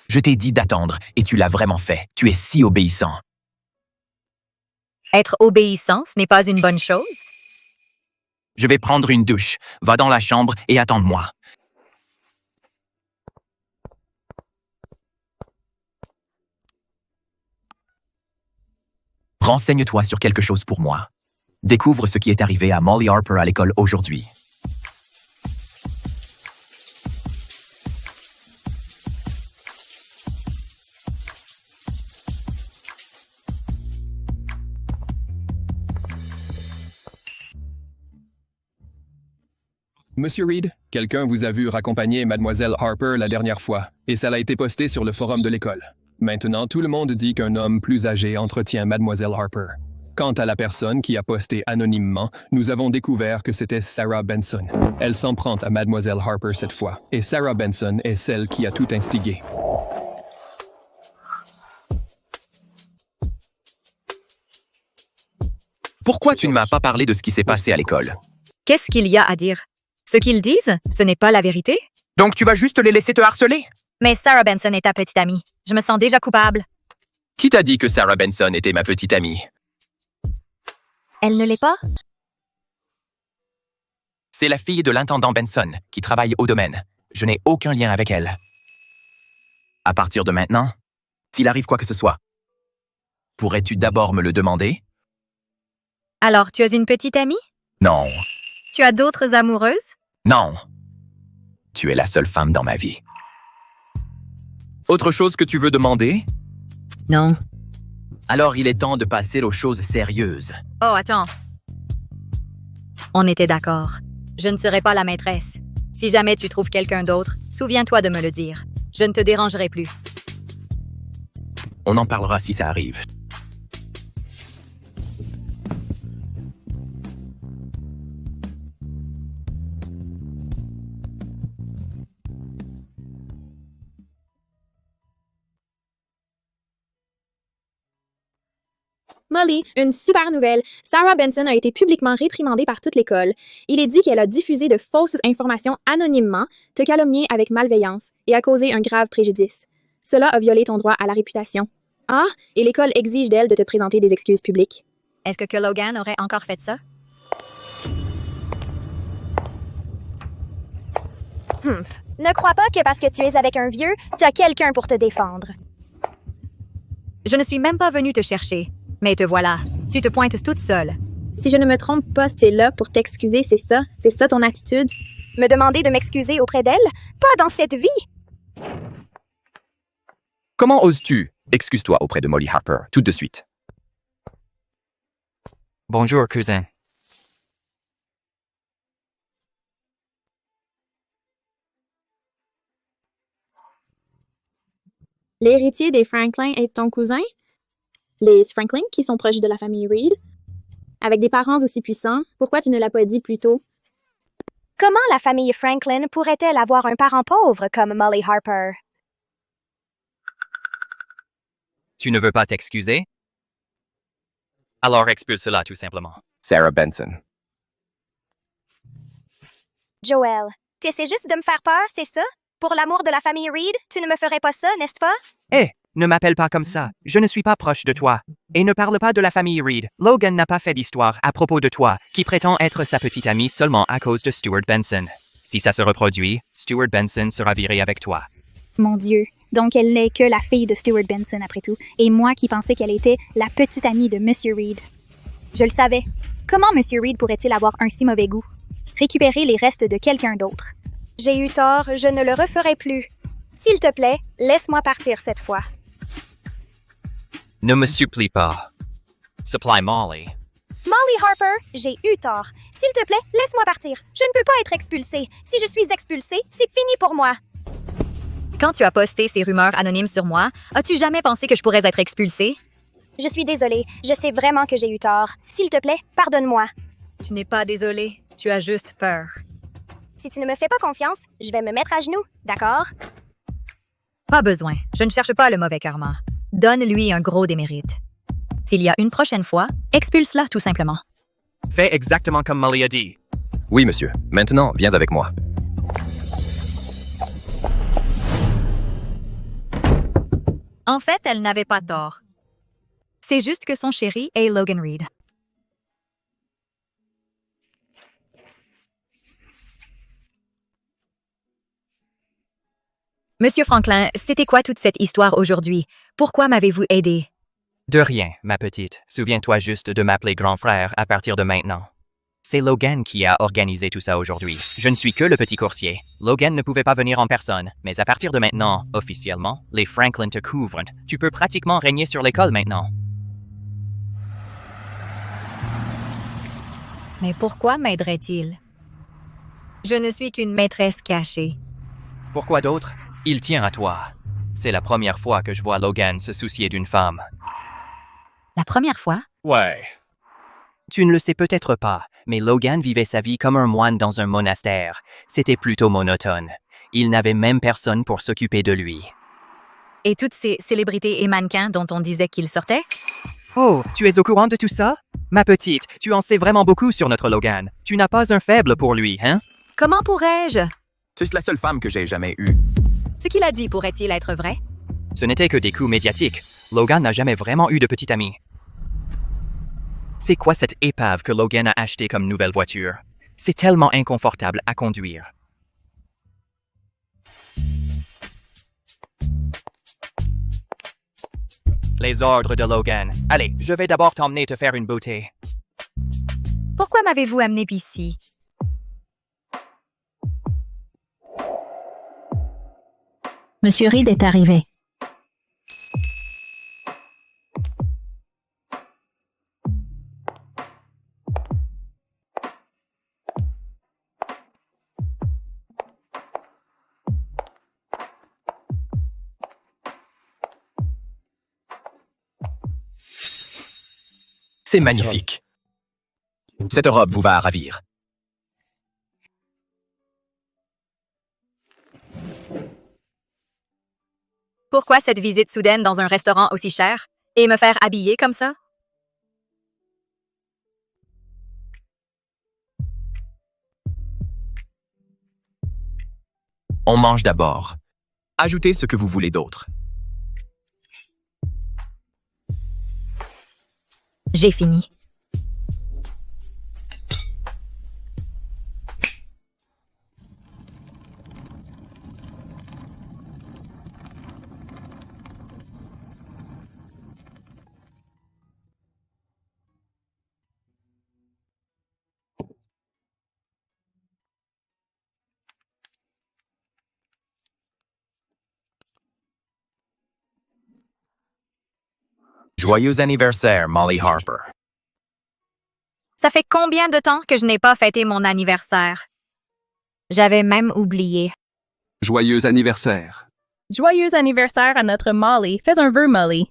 Je t'ai dit d'attendre et tu l'as vraiment fait. Tu es si obéissant. Être obéissant, ce n'est pas une bonne chose. Je vais prendre une douche. Va dans la chambre et attends-moi. Renseigne-toi sur quelque chose pour moi. Découvre ce qui est arrivé à Molly Harper à l'école aujourd'hui. Monsieur Reed, quelqu'un vous a vu raccompagner Mademoiselle Harper la dernière fois, et ça a été posté sur le forum de l'école. Maintenant, tout le monde dit qu'un homme plus âgé entretient Mademoiselle Harper. Quant à la personne qui a posté anonymement, nous avons découvert que c'était Sarah Benson. Elle s'en prend à Mademoiselle Harper cette fois, et Sarah Benson est celle qui a tout instigé. Pourquoi tu ne m'as pas parlé de ce qui s'est passé à l'école? Qu'est-ce qu'il y a à dire? Ce qu'ils disent, ce n'est pas la vérité? Donc tu vas juste les laisser te harceler? Mais Sarah Benson est ta petite amie. Je me sens déjà coupable. Qui t'a dit que Sarah Benson était ma petite amie? Elle ne l'est pas? C'est la fille de l'intendant Benson, qui travaille au domaine. Je n'ai aucun lien avec elle. À partir de maintenant, s'il arrive quoi que ce soit, pourrais-tu d'abord me le demander? Alors, tu as une petite amie? Non. Tu as d'autres amoureuses? Non. Tu es la seule femme dans ma vie. Autre chose que tu veux demander? Non. Alors il est temps de passer aux choses sérieuses. Oh, attends. On était d'accord. Je ne serai pas la maîtresse. Si jamais tu trouves quelqu'un d'autre, souviens-toi de me le dire. Je ne te dérangerai plus. On en parlera si ça arrive. Molly, une super nouvelle. Sarah Benson a été publiquement réprimandée par toute l'école. Il est dit qu'elle a diffusé de fausses informations anonymement, te calomnié avec malveillance et a causé un grave préjudice. Cela a violé ton droit à la réputation. Ah, et l'école exige d'elle de te présenter des excuses publiques. Est-ce que Logan aurait encore fait ça? Ne crois pas que parce que tu es avec un vieux, tu as quelqu'un pour te défendre. Je ne suis même pas venue te chercher. Mais te voilà. Tu te pointes toute seule. Si je ne me trompe pas, tu es là pour t'excuser, c'est ça? C'est ça ton attitude? Me demander de m'excuser auprès d'elle? Pas dans cette vie! Comment oses-tu? Excuse-toi auprès de Molly Harper, tout de suite. Bonjour, cousin. L'héritier des Franklin est ton cousin? Les Franklin, qui sont proches de la famille Reed? Avec des parents aussi puissants, pourquoi tu ne l'as pas dit plus tôt? Comment la famille Franklin pourrait-elle avoir un parent pauvre comme Molly Harper? Tu ne veux pas t'excuser? Alors expulse-la tout simplement. Sarah Benson. Joel, tu essaies juste de me faire peur, c'est ça? Pour l'amour de la famille Reed, tu ne me ferais pas ça, n'est-ce pas? Hé, ne m'appelle pas comme ça. Je ne suis pas proche de toi. Et ne parle pas de la famille Reed. Logan n'a pas fait d'histoire à propos de toi, qui prétend être sa petite amie seulement à cause de Stuart Benson. Si ça se reproduit, Stuart Benson sera viré avec toi. Mon Dieu. Donc elle n'est que la fille de Stuart Benson après tout. Et moi qui pensais qu'elle était la petite amie de Monsieur Reed. Je le savais. Comment Monsieur Reed pourrait-il avoir un si mauvais goût? Récupérer les restes de quelqu'un d'autre. J'ai eu tort, je ne le referai plus. S'il te plaît, laisse-moi partir cette fois. Ne me supplie pas. Supply Molly. Molly Harper, j'ai eu tort. S'il te plaît, laisse-moi partir. Je ne peux pas être expulsée. Si je suis expulsée, c'est fini pour moi. Quand tu as posté ces rumeurs anonymes sur moi, as-tu jamais pensé que je pourrais être expulsée? Je suis désolée. Je sais vraiment que j'ai eu tort. S'il te plaît, pardonne-moi. Tu n'es pas désolée. Tu as juste peur. Si tu ne me fais pas confiance, je vais me mettre à genoux, d'accord? Pas besoin. Je ne cherche pas le mauvais karma. Donne-lui un gros démérite. S'il y a une prochaine fois, expulse-la tout simplement. Fais exactement comme Molly a dit. Oui, monsieur. Maintenant, viens avec moi. En fait, elle n'avait pas tort. C'est juste que son chéri est Logan Reed. Monsieur Franklin, c'était quoi toute cette histoire aujourd'hui? Pourquoi m'avez-vous aidé? De rien, ma petite. Souviens-toi juste de m'appeler grand frère à partir de maintenant. C'est Logan qui a organisé tout ça aujourd'hui. Je ne suis que le petit coursier. Logan ne pouvait pas venir en personne, mais à partir de maintenant, officiellement, les Franklin te couvrent. Tu peux pratiquement régner sur l'école maintenant. Mais pourquoi m'aiderait-il? Je ne suis qu'une maîtresse cachée. Pourquoi d'autre? Il tient à toi. C'est la première fois que je vois Logan se soucier d'une femme. La première fois? Ouais. Tu ne le sais peut-être pas, mais Logan vivait sa vie comme un moine dans un monastère. C'était plutôt monotone. Il n'avait même personne pour s'occuper de lui. Et toutes ces célébrités et mannequins dont on disait qu'ils sortaient? Oh, tu es au courant de tout ça? Ma petite, tu en sais vraiment beaucoup sur notre Logan. Tu n'as pas un faible pour lui, hein? Comment pourrais-je? Tu es la seule femme que j'ai jamais eue. Ce qu'il a dit pourrait-il être vrai? Ce n'était que des coups médiatiques. Logan n'a jamais vraiment eu de petite amie. C'est quoi cette épave que Logan a achetée comme nouvelle voiture? C'est tellement inconfortable à conduire. Les ordres de Logan. Allez, je vais d'abord t'emmener te faire une beauté. Pourquoi m'avez-vous amené ici? Monsieur Reed est arrivé. C'est magnifique. Cette robe vous va à ravir. Pourquoi cette visite soudaine dans un restaurant aussi cher? Et me faire habiller comme ça? On mange d'abord. Ajoutez ce que vous voulez d'autre. J'ai fini. Joyeux anniversaire, Molly Harper. Ça fait combien de temps que je n'ai pas fêté mon anniversaire? J'avais même oublié. Joyeux anniversaire. Joyeux anniversaire à notre Molly. Fais un vœu, Molly.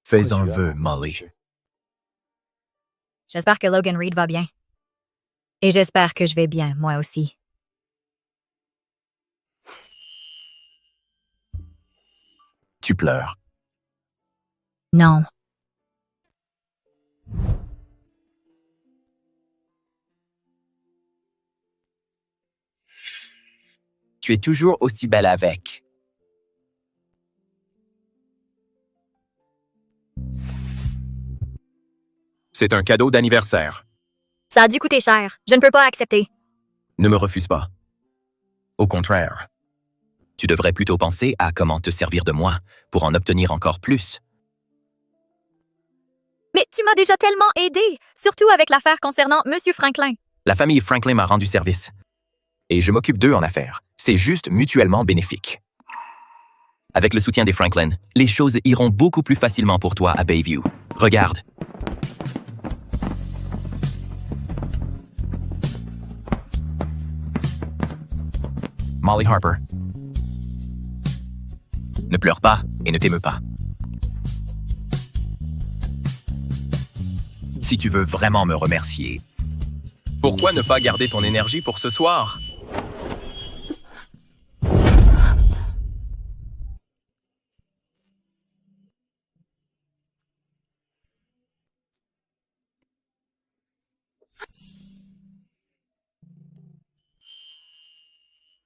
Fais un vœu, Molly. J'espère que Logan Reed va bien. Et j'espère que je vais bien, moi aussi. Tu pleures. Non. Tu es toujours aussi belle avec. C'est un cadeau d'anniversaire. Ça a dû coûter cher. Je ne peux pas accepter. Ne me refuse pas. Au contraire. Tu devrais plutôt penser à comment te servir de moi pour en obtenir encore plus. Mais tu m'as déjà tellement aidé, surtout avec l'affaire concernant M. Franklin. La famille Franklin m'a rendu service. Et je m'occupe d'eux en affaires. C'est juste mutuellement bénéfique. Avec le soutien des Franklin, les choses iront beaucoup plus facilement pour toi à Bayview. Regarde. Molly Harper. Ne pleure pas et ne t'émeus pas. Si tu veux vraiment me remercier, pourquoi ne pas garder ton énergie pour ce soir?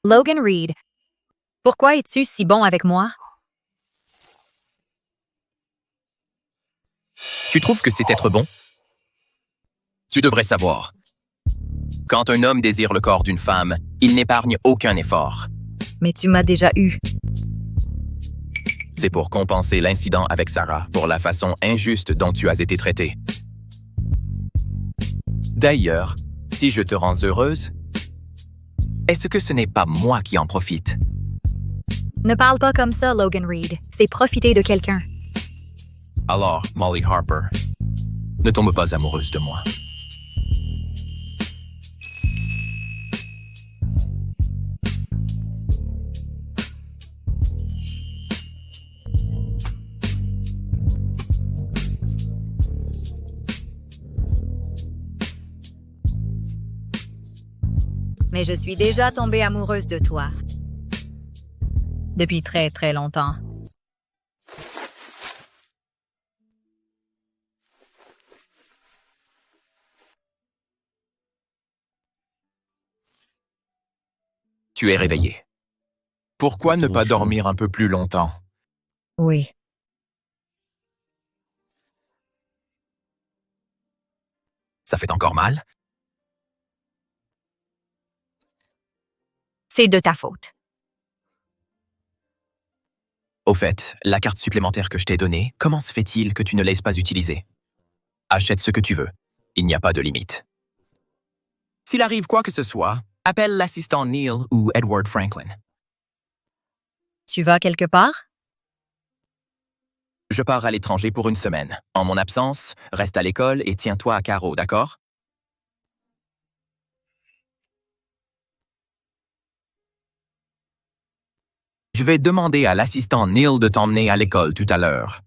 Logan Reed, pourquoi es-tu si bon avec moi? Tu trouves que c'est être bon? Tu devrais savoir. Quand un homme désire le corps d'une femme, il n'épargne aucun effort. Mais tu m'as déjà eu. C'est pour compenser l'incident avec Sarah pour la façon injuste dont tu as été traitée. D'ailleurs, si je te rends heureuse, est-ce que ce n'est pas moi qui en profite? Ne parle pas comme ça, Logan Reed. C'est profiter de quelqu'un. Alors, Molly Harper, ne tombe pas amoureuse de moi. Mais je suis déjà tombée amoureuse de toi. Depuis très, très longtemps. Tu es réveillé. Pourquoi ne pas dormir un peu plus longtemps? Oui. Ça fait encore mal? C'est de ta faute. Au fait, la carte supplémentaire que je t'ai donnée, comment se fait-il que tu ne laisses pas utiliser? Achète ce que tu veux. Il n'y a pas de limite. S'il arrive quoi que ce soit, appelle l'assistant Neil ou Edward Franklin. Tu vas quelque part? Je pars à l'étranger pour une semaine. En mon absence, reste à l'école et tiens-toi à carreau, d'accord? Je vais demander à l'assistant Neil de t'emmener à l'école tout à l'heure.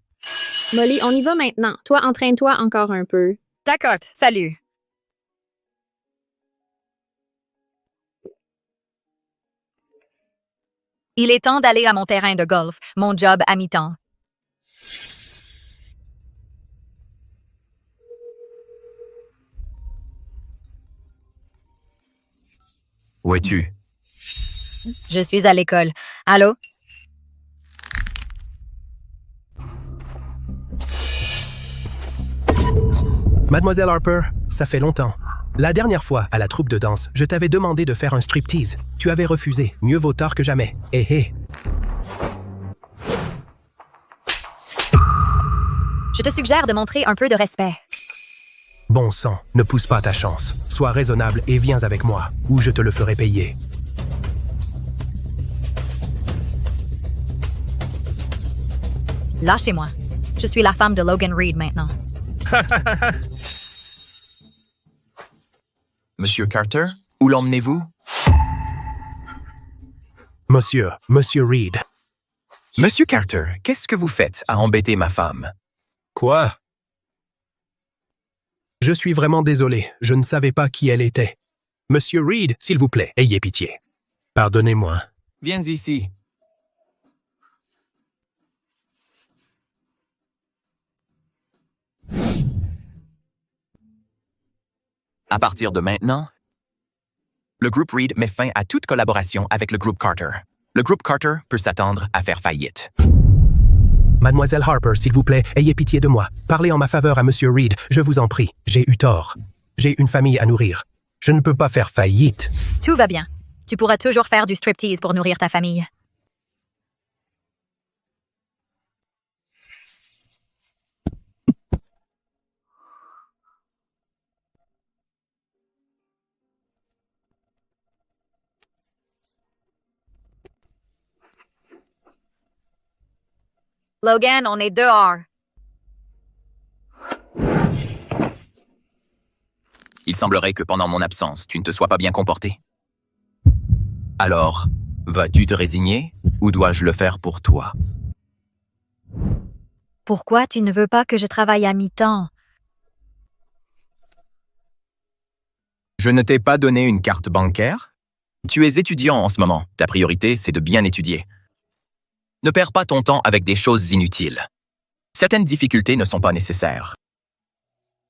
Molly, on y va maintenant. Toi, entraîne-toi encore un peu. D'accord, salut. Il est temps d'aller à mon terrain de golf, mon job à mi-temps. Où es-tu? Je suis à l'école. Allô? Mademoiselle Harper, ça fait longtemps. La dernière fois, à la troupe de danse, je t'avais demandé de faire un striptease. Tu avais refusé. Mieux vaut tard que jamais. Hé hé. Je te suggère de montrer un peu de respect. Bon sang, ne pousse pas ta chance. Sois raisonnable et viens avec moi, ou je te le ferai payer. Lâchez-moi. Je suis la femme de Logan Reed maintenant. Monsieur Carter, où l'emmenez-vous? Monsieur Reed. Monsieur Carter, qu'est-ce que vous faites à embêter ma femme? Quoi? Je suis vraiment désolé, je ne savais pas qui elle était. Monsieur Reed, s'il vous plaît, ayez pitié. Pardonnez-moi. Viens ici. À partir de maintenant, le groupe Reed met fin à toute collaboration avec le groupe Carter. Le groupe Carter peut s'attendre à faire faillite. Mademoiselle Harper, s'il vous plaît, ayez pitié de moi. Parlez en ma faveur à Monsieur Reed, je vous en prie. J'ai eu tort. J'ai une famille à nourrir. Je ne peux pas faire faillite. Tout va bien. Tu pourras toujours faire du striptease pour nourrir ta famille. Logan, on est dehors. Il semblerait que pendant mon absence, tu ne te sois pas bien comporté. Alors, vas-tu te résigner ou dois-je le faire pour toi? Pourquoi tu ne veux pas que je travaille à mi-temps? Je ne t'ai pas donné une carte bancaire? Tu es étudiant en ce moment. Ta priorité, c'est de bien étudier. Ne perds pas ton temps avec des choses inutiles. Certaines difficultés ne sont pas nécessaires.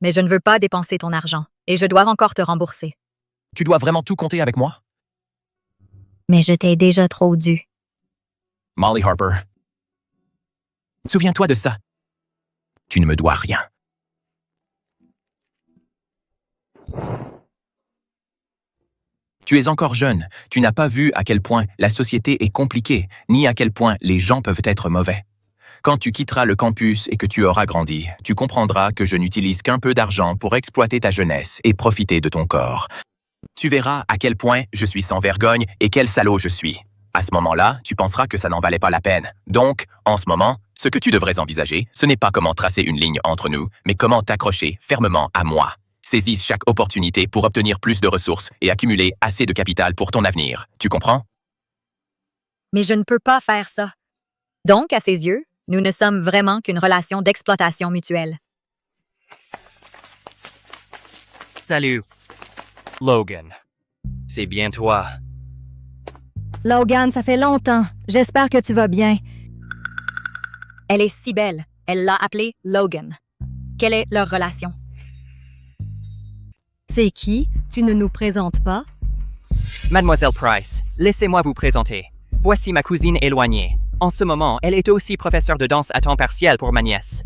Mais je ne veux pas dépenser ton argent, et je dois encore te rembourser. Tu dois vraiment tout compter avec moi? Mais je t'ai déjà trop dû. Molly Harper, souviens-toi de ça. Tu ne me dois rien. Tu es encore jeune, tu n'as pas vu à quel point la société est compliquée, ni à quel point les gens peuvent être mauvais. Quand tu quitteras le campus et que tu auras grandi, tu comprendras que je n'utilise qu'un peu d'argent pour exploiter ta jeunesse et profiter de ton corps. Tu verras à quel point je suis sans vergogne et quel salaud je suis. À ce moment-là, tu penseras que ça n'en valait pas la peine. Donc, en ce moment, ce que tu devrais envisager, ce n'est pas comment tracer une ligne entre nous, mais comment t'accrocher fermement à moi. Saisis chaque opportunité pour obtenir plus de ressources et accumuler assez de capital pour ton avenir. Tu comprends? Mais je ne peux pas faire ça. Donc, à ses yeux, nous ne sommes vraiment qu'une relation d'exploitation mutuelle. Salut, Logan. c'est bien toi. Logan, ça fait longtemps. J'espère que tu vas bien. Elle est si belle. Elle l'a appelé Logan. Quelle est leur relation? C'est qui? Tu ne nous présentes pas? Mademoiselle Price, laissez-moi vous présenter. Voici ma cousine éloignée. En ce moment, elle est aussi professeure de danse à temps partiel pour ma nièce.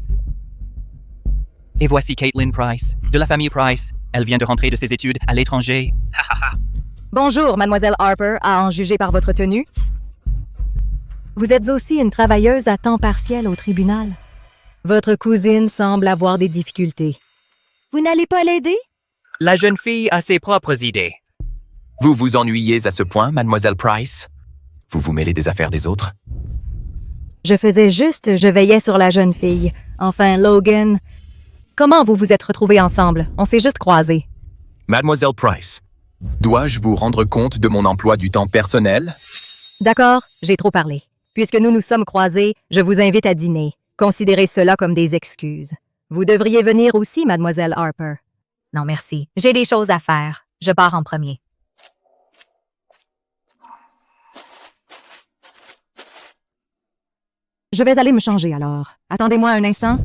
Et voici Caitlin Price, de la famille Price. Elle vient de rentrer de ses études à l'étranger. Bonjour, Mademoiselle Harper, à en juger par votre tenue. Vous êtes aussi une travailleuse à temps partiel au tribunal. Votre cousine semble avoir des difficultés. Vous n'allez pas l'aider? La jeune fille a ses propres idées. Vous vous ennuyez à ce point, Mademoiselle Price? Vous vous mêlez des affaires des autres? Je veillais sur la jeune fille. Enfin, Logan, comment vous vous êtes retrouvés ensemble? On s'est juste croisés. Mademoiselle Price, dois-je vous rendre compte de mon emploi du temps personnel? D'accord, j'ai trop parlé. Puisque nous nous sommes croisés, je vous invite à dîner. Considérez cela comme des excuses. Vous devriez venir aussi, Mademoiselle Harper. Non, merci. J'ai des choses à faire. Je pars en premier. Je vais aller me changer alors. Attendez-moi un instant.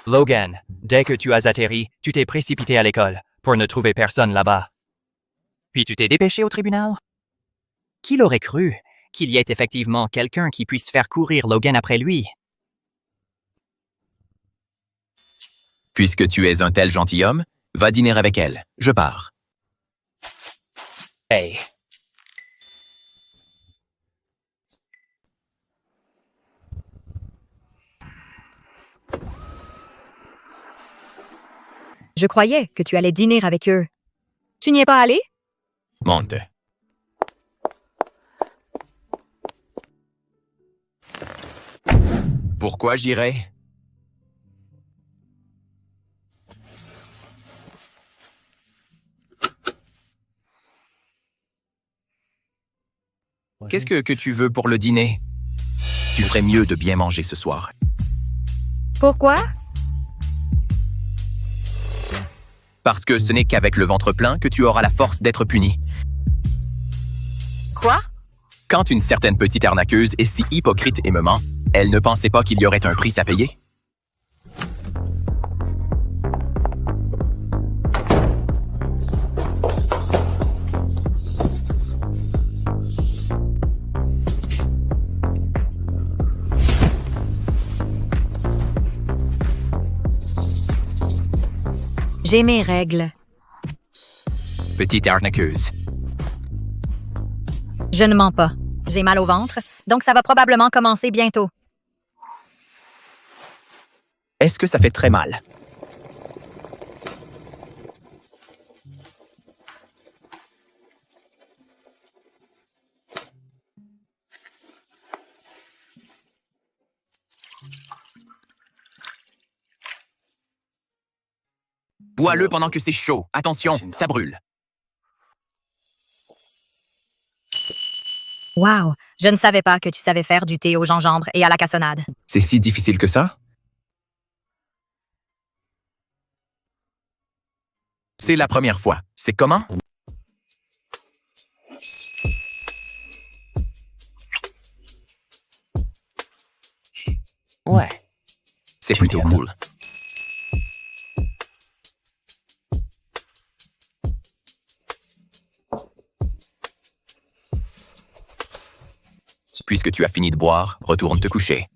Logan, dès que tu as atterri, tu t'es précipité à l'école pour ne trouver personne là-bas. Puis tu t'es dépêché au tribunal? Qui l'aurait cru qu'il y ait effectivement quelqu'un qui puisse faire courir Logan après lui? Puisque tu es un tel gentilhomme, va dîner avec elle. Je pars. Hey. Je croyais que tu allais dîner avec eux. Tu n'y es pas allé? Monte. Pourquoi j'irais? Qu'est-ce que tu veux pour le dîner? Tu ferais mieux de bien manger ce soir. Pourquoi? Parce que ce n'est qu'avec le ventre plein que tu auras la force d'être puni. Quoi? Quand une certaine petite arnaqueuse est si hypocrite et me ment, elle ne pensait pas qu'il y aurait un prix à payer? J'ai mes règles. Petite arnaqueuse. Je ne mens pas. J'ai mal au ventre, donc ça va probablement commencer bientôt. Est-ce que ça fait très mal? Bois-le pendant que c'est chaud. Attention, ça brûle. Wow, je ne savais pas que tu savais faire du thé au gingembre et à la cassonade. C'est si difficile que ça? C'est la première fois. C'est comment? Ouais. C'est plutôt cool. Puisque tu as fini de boire, retourne te coucher.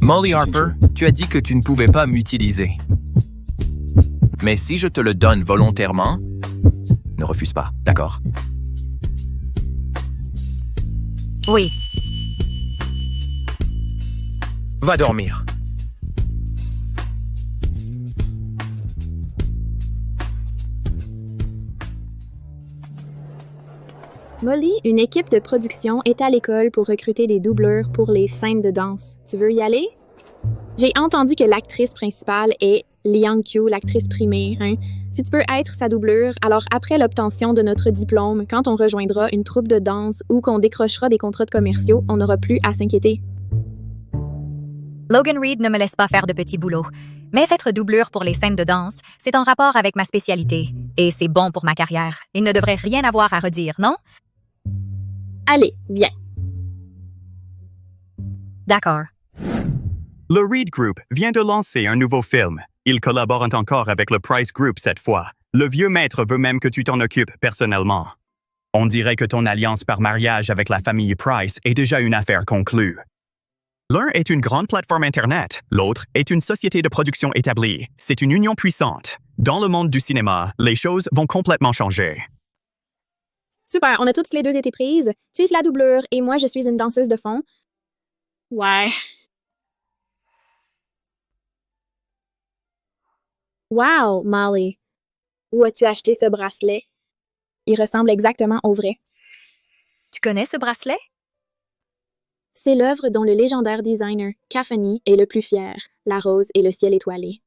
Molly Harper, tu as dit que tu ne pouvais pas m'utiliser. Mais si je te le donne volontairement, ne refuse pas, d'accord? Oui. Va dormir. Molly, une équipe de production est à l'école pour recruter des doubleurs pour les scènes de danse. Tu veux y aller? J'ai entendu que l'actrice principale est Liang Qiu, l'actrice primée, hein? Si tu peux être sa doublure, alors après l'obtention de notre diplôme, quand on rejoindra une troupe de danse ou qu'on décrochera des contrats de commerciaux, on n'aura plus à s'inquiéter. Logan Reed ne me laisse pas faire de petits boulots. Mais être doublure pour les scènes de danse, c'est en rapport avec ma spécialité. Et c'est bon pour ma carrière. Il ne devrait rien avoir à redire, non? Allez, viens. D'accord. Le Reed Group vient de lancer un nouveau film. Ils collaborent encore avec le Price Group cette fois. Le vieux maître veut même que tu t'en occupes personnellement. On dirait que ton alliance par mariage avec la famille Price est déjà une affaire conclue. L'un est une grande plateforme Internet, l'autre est une société de production établie. C'est une union puissante. Dans le monde du cinéma, les choses vont complètement changer. Super, on a toutes les deux été prises. Tu es la doublure et moi, je suis une danseuse de fond. Ouais. Wow, Molly. Où as-tu acheté ce bracelet? Il ressemble exactement au vrai. Tu connais ce bracelet? C'est l'œuvre dont le légendaire designer Cafani est le plus fier, la rose et le ciel étoilé.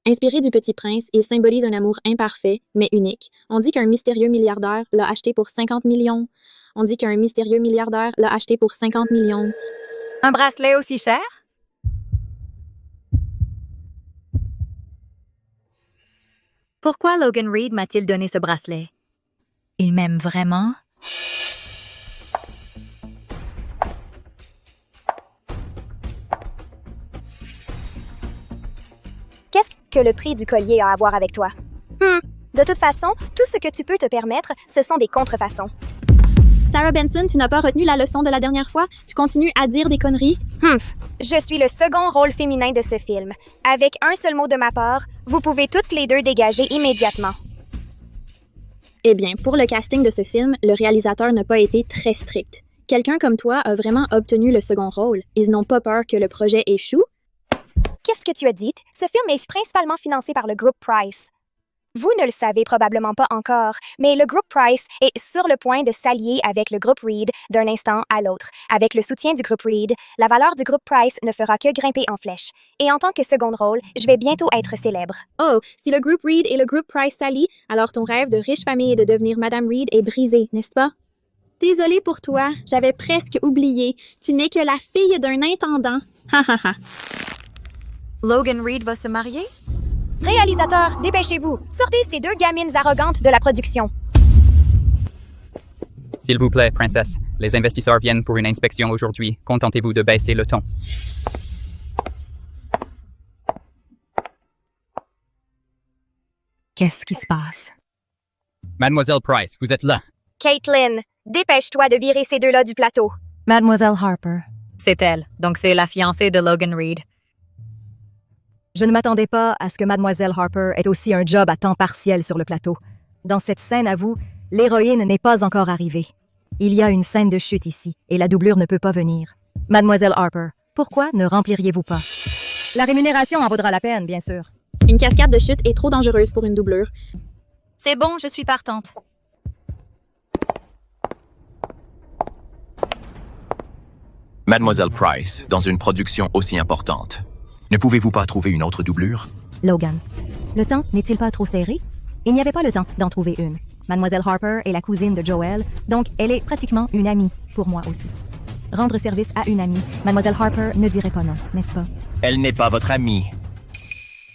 Inspiré du Petit Prince, il symbolise un amour imparfait, mais unique. On dit qu'un mystérieux milliardaire l'a acheté pour 50 millions. On dit qu'un mystérieux milliardaire l'a acheté pour 50 millions. Un bracelet aussi cher? Pourquoi Logan Reed m'a-t-il donné ce bracelet? Il m'aime vraiment? Qu'est-ce que le prix du collier a à voir avec toi? De toute façon, tout ce que tu peux te permettre, ce sont des contrefaçons. Sarah Benson, tu n'as pas retenu la leçon de la dernière fois? Tu continues à dire des conneries? Je suis le second rôle féminin de ce film. Avec un seul mot de ma part, vous pouvez toutes les deux dégager immédiatement. Eh bien, pour le casting de ce film, le réalisateur n'a pas été très strict. Quelqu'un comme toi a vraiment obtenu le second rôle. Ils n'ont pas peur que le projet échoue? Qu'est-ce que tu as dit? Ce film est principalement financé par le groupe Price. Vous ne le savez probablement pas encore, mais le groupe Price est sur le point de s'allier avec le groupe Reed d'un instant à l'autre. Avec le soutien du groupe Reed, la valeur du groupe Price ne fera que grimper en flèche. Et en tant que second rôle, je vais bientôt être célèbre. Oh, si le groupe Reed et le groupe Price s'allient, alors ton rêve de riche famille et de devenir Madame Reed est brisé, n'est-ce pas? Désolée pour toi, j'avais presque oublié. Tu n'es que la fille d'un intendant. Ha ha ha. Logan Reed va se marier? Réalisateur, dépêchez-vous. Sortez ces deux gamines arrogantes de la production. S'il vous plaît, princesse, les investisseurs viennent pour une inspection aujourd'hui. Contentez-vous de baisser le ton. Qu'est-ce qui se passe? Mademoiselle Price, vous êtes là. Caitlin, dépêche-toi de virer ces deux-là du plateau. Mademoiselle Harper. C'est elle, donc c'est la fiancée de Logan Reed. Je ne m'attendais pas à ce que Mademoiselle Harper ait aussi un job à temps partiel sur le plateau. Dans cette scène, à vous, l'héroïne n'est pas encore arrivée. Il y a une scène de chute ici, et la doublure ne peut pas venir. Mademoiselle Harper, pourquoi ne rempliriez-vous pas? La rémunération en vaudra la peine, bien sûr. Une cascade de chute est trop dangereuse pour une doublure. C'est bon, je suis partante. Mademoiselle Price, dans une production aussi importante, ne pouvez-vous pas trouver une autre doublure? Logan, le temps n'est-il pas trop serré? Il n'y avait pas le temps d'en trouver une. Mademoiselle Harper est la cousine de Joel, donc elle est pratiquement une amie pour moi aussi. Rendre service à une amie, Mademoiselle Harper ne dirait pas non, n'est-ce pas? Elle n'est pas votre amie.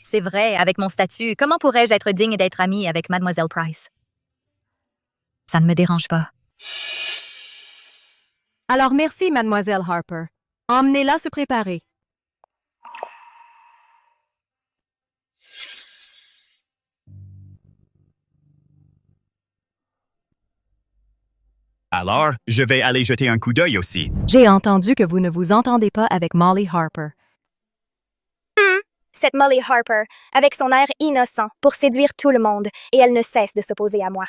C'est vrai, avec mon statut, comment pourrais-je être digne d'être amie avec Mademoiselle Price? Ça ne me dérange pas. Alors merci, Mademoiselle Harper. Emmenez-la se préparer. Alors, je vais aller jeter un coup d'œil aussi. J'ai entendu que vous ne vous entendez pas avec Molly Harper. Cette Molly Harper, avec son air innocent pour séduire tout le monde, et elle ne cesse de s'opposer à moi.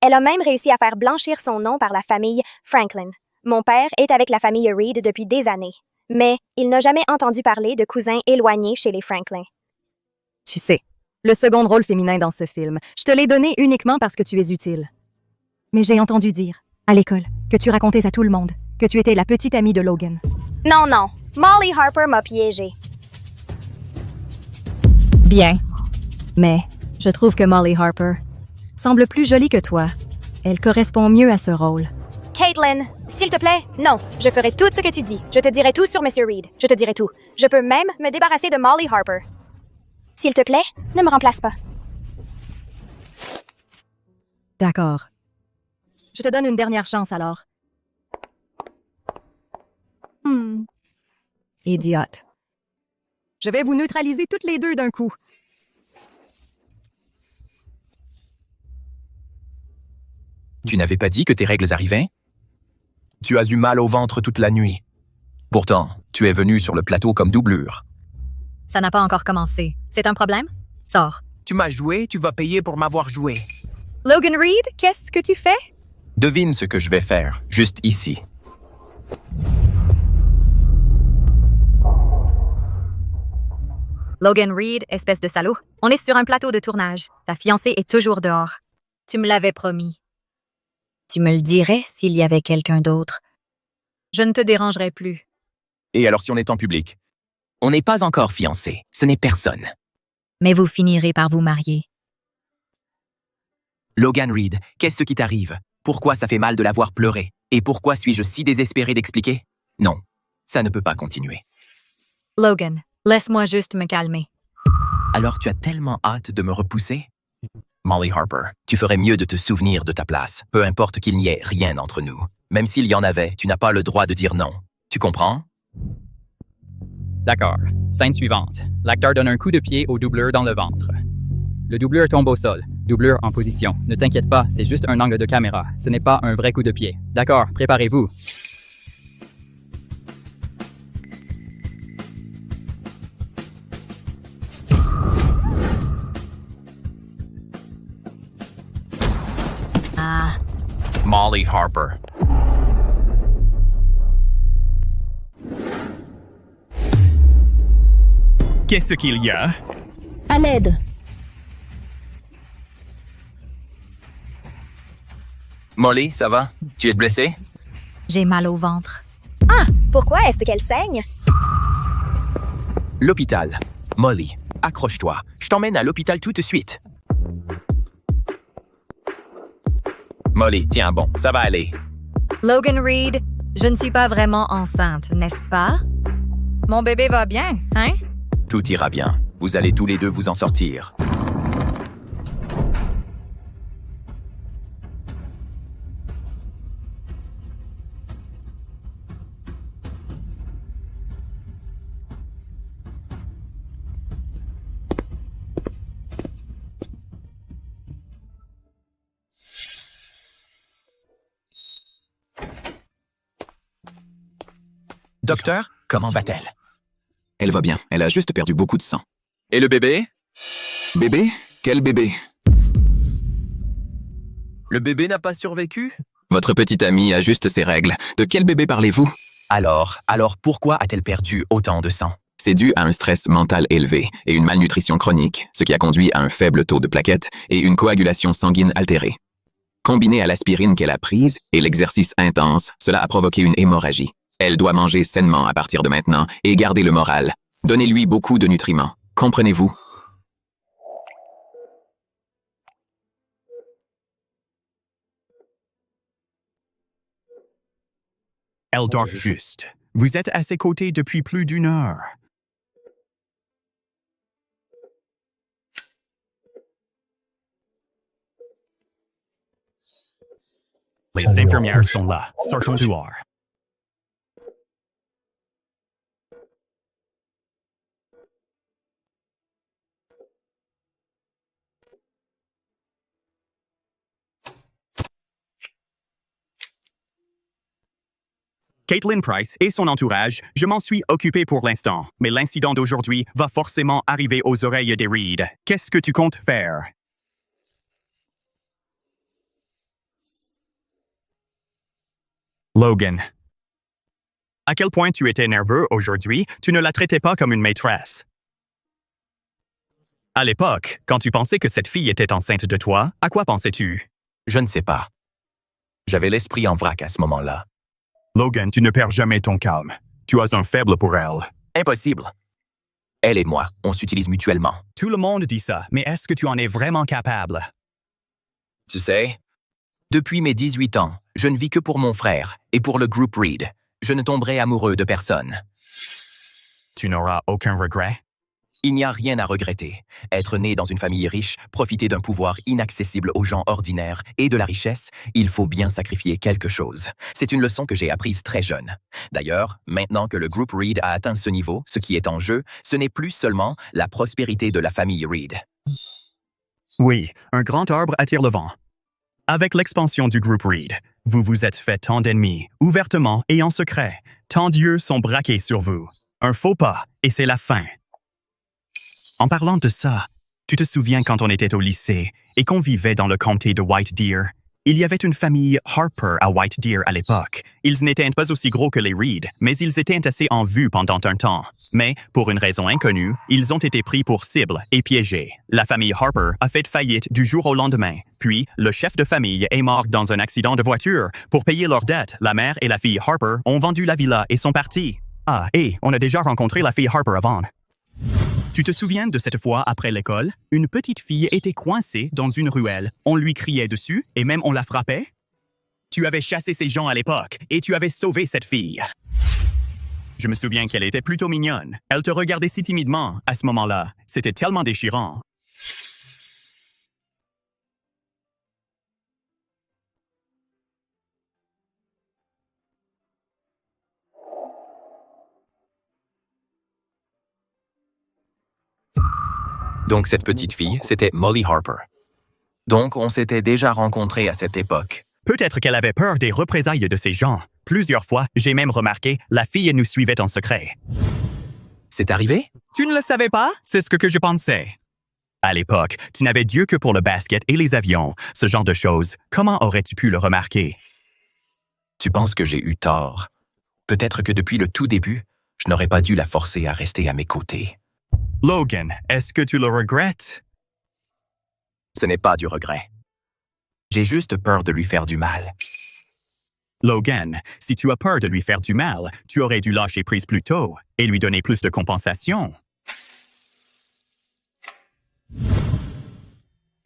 Elle a même réussi à faire blanchir son nom par la famille Franklin. Mon père est avec la famille Reed depuis des années, mais il n'a jamais entendu parler de cousins éloignés chez les Franklin. Tu sais, le second rôle féminin dans ce film, je te l'ai donné uniquement parce que tu es utile. Mais j'ai entendu dire, à l'école, que tu racontais à tout le monde que tu étais la petite amie de Logan. Non, Molly Harper m'a piégée. Bien, Mais je trouve que Molly Harper semble plus jolie que toi. Elle correspond mieux à ce rôle. Caitlin, s'il te plaît, non. Je ferai tout ce que tu dis. Je te dirai tout sur Monsieur Reed. Je te dirai tout. Je peux même me débarrasser de Molly Harper. S'il te plaît, ne me remplace pas. D'accord. Je te donne une dernière chance alors. Idiote. Je vais vous neutraliser toutes les deux d'un coup. Tu n'avais pas dit que tes règles arrivaient? Tu as eu mal au ventre toute la nuit. Pourtant, tu es venu sur le plateau comme doublure. Ça n'a pas encore commencé. C'est un problème? Sors. Tu m'as joué, tu vas payer pour m'avoir joué. Logan Reed, qu'est-ce que tu fais? Devine ce que je vais faire, juste ici. Logan Reed, espèce de salaud. On est sur un plateau de tournage. Ta fiancée est toujours dehors. Tu me l'avais promis. Tu me le dirais s'il y avait quelqu'un d'autre. Je ne te dérangerai plus. Et alors si on est en public? On n'est pas encore fiancés, ce n'est personne. Mais vous finirez par vous marier. Logan Reed, qu'est-ce qui t'arrive? Pourquoi ça fait mal de la voir pleurer? Et pourquoi suis-je si désespéré d'expliquer? Non, ça ne peut pas continuer. Logan, laisse-moi juste me calmer. Alors tu as tellement hâte de me repousser? Molly Harper, tu ferais mieux de te souvenir de ta place, peu importe qu'il n'y ait rien entre nous. Même s'il y en avait, tu n'as pas le droit de dire non. Tu comprends? D'accord. Scène suivante. L'acteur donne un coup de pied au doubleur dans le ventre. Le doubleur tombe au sol. Doubleur en position. Ne t'inquiète pas, c'est juste un angle de caméra. Ce n'est pas un vrai coup de pied. D'accord, préparez-vous. Molly Harper. Qu'est-ce qu'il y a? À l'aide. Molly, ça va? Tu es blessée? J'ai mal au ventre. Ah, pourquoi est-ce qu'elle saigne? L'hôpital. Molly, accroche-toi. Je t'emmène à l'hôpital tout de suite. Molly, tiens bon, ça va aller. Logan Reed, je ne suis pas vraiment enceinte, n'est-ce pas? Mon bébé va bien, hein? Tout ira bien. Vous allez tous les deux vous en sortir. Docteur, comment va-t-elle? Elle va bien. Elle a juste perdu beaucoup de sang. Et le bébé? Bébé? Quel bébé? Le bébé n'a pas survécu? Votre petite amie a juste ses règles. De quel bébé parlez-vous? Alors pourquoi a-t-elle perdu autant de sang? C'est dû à un stress mental élevé et une malnutrition chronique, ce qui a conduit à un faible taux de plaquettes et une coagulation sanguine altérée. Combiné à l'aspirine qu'elle a prise et l'exercice intense, cela a provoqué une hémorragie. Elle doit manger sainement à partir de maintenant et garder le moral. Donnez-lui beaucoup de nutriments. Comprenez-vous? Elle dort juste. Vous êtes à ses côtés depuis plus d'1 heure. Les infirmières sont là. Sortons dehors. Caitlin Price et son entourage, je m'en suis occupé pour l'instant, mais l'incident d'aujourd'hui va forcément arriver aux oreilles des Reed. Qu'est-ce que tu comptes faire? Logan. À quel point tu étais nerveux aujourd'hui, tu ne la traitais pas comme une maîtresse. À l'époque, quand tu pensais que cette fille était enceinte de toi, à quoi pensais-tu? Je ne sais pas. J'avais l'esprit en vrac à ce moment-là. Logan, tu ne perds jamais ton calme. Tu as un faible pour elle. Impossible. Elle et moi, on s'utilise mutuellement. Tout le monde dit ça, mais est-ce que tu en es vraiment capable? Tu sais, depuis mes 18 ans, je ne vis que pour mon frère et pour le groupe Reed. Je ne tomberai amoureux de personne. Tu n'auras aucun regret? Il n'y a rien à regretter. Être né dans une famille riche, profiter d'un pouvoir inaccessible aux gens ordinaires et de la richesse, il faut bien sacrifier quelque chose. C'est une leçon que j'ai apprise très jeune. D'ailleurs, maintenant que le groupe Reed a atteint ce niveau, ce qui est en jeu, ce n'est plus seulement la prospérité de la famille Reed. Oui, un grand arbre attire le vent. Avec l'expansion du groupe Reed, vous vous êtes fait tant d'ennemis, ouvertement et en secret. Tant d'yeux sont braqués sur vous. Un faux pas, et c'est la fin. En parlant de ça, tu te souviens quand on était au lycée et qu'on vivait dans le comté de White Deer? Il y avait une famille Harper à White Deer à l'époque. Ils n'étaient pas aussi gros que les Reed, mais ils étaient assez en vue pendant un temps. Mais, pour une raison inconnue, ils ont été pris pour cible et piégés. La famille Harper a fait faillite du jour au lendemain. Puis, le chef de famille est mort dans un accident de voiture. Pour payer leurs dettes, la mère et la fille Harper ont vendu la villa et sont partis. Ah, et on a déjà rencontré la fille Harper avant. Tu te souviens de cette fois après l'école? Une petite fille était coincée dans une ruelle. On lui criait dessus et même on la frappait. Tu avais chassé ces gens à l'époque et tu avais sauvé cette fille. Je me souviens qu'elle était plutôt mignonne. Elle te regardait si timidement à ce moment-là. C'était tellement déchirant. Donc cette petite fille, c'était Molly Harper. Donc on s'était déjà rencontrés à cette époque. Peut-être qu'elle avait peur des représailles de ces gens. Plusieurs fois, j'ai même remarqué, la fille nous suivait en secret. C'est arrivé? Tu ne le savais pas? C'est ce que je pensais. À l'époque, tu n'avais Dieu que pour le basket et les avions. Ce genre de choses, comment aurais-tu pu le remarquer? Tu penses que j'ai eu tort? Peut-être que depuis le tout début, je n'aurais pas dû la forcer à rester à mes côtés. Logan, est-ce que tu le regrettes? Ce n'est pas du regret. J'ai juste peur de lui faire du mal. Logan, si tu as peur de lui faire du mal, tu aurais dû lâcher prise plus tôt et lui donner plus de compensation.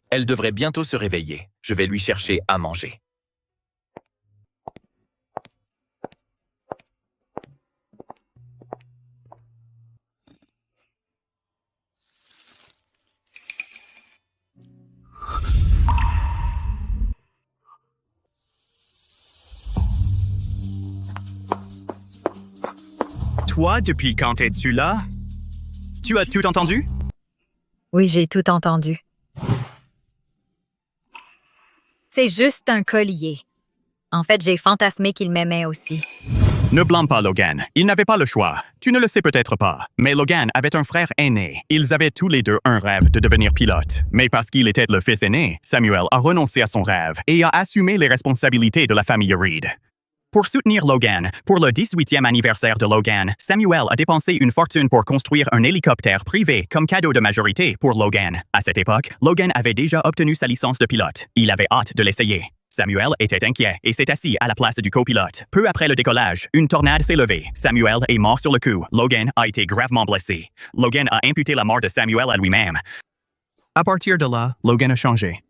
Elle devrait bientôt se réveiller. Je vais lui chercher à manger. Toi, depuis quand es-tu là? Tu as tout entendu? Oui, j'ai tout entendu. C'est juste un collier. En fait, j'ai fantasmé qu'il m'aimait aussi. Ne blâme pas Logan. Il n'avait pas le choix. Tu ne le sais peut-être pas, mais Logan avait un frère aîné. Ils avaient tous les deux un rêve de devenir pilote. Mais parce qu'il était le fils aîné, Samuel a renoncé à son rêve et a assumé les responsabilités de la famille Reed. Pour soutenir Logan, pour le 18e anniversaire de Logan, Samuel a dépensé une fortune pour construire un hélicoptère privé comme cadeau de majorité pour Logan. À cette époque, Logan avait déjà obtenu sa licence de pilote. Il avait hâte de l'essayer. Samuel était inquiet et s'est assis à la place du copilote. Peu après le décollage, une tornade s'est levée. Samuel est mort sur le coup. Logan a été gravement blessé. Logan a imputé la mort de Samuel à lui-même. À partir de là, Logan a changé.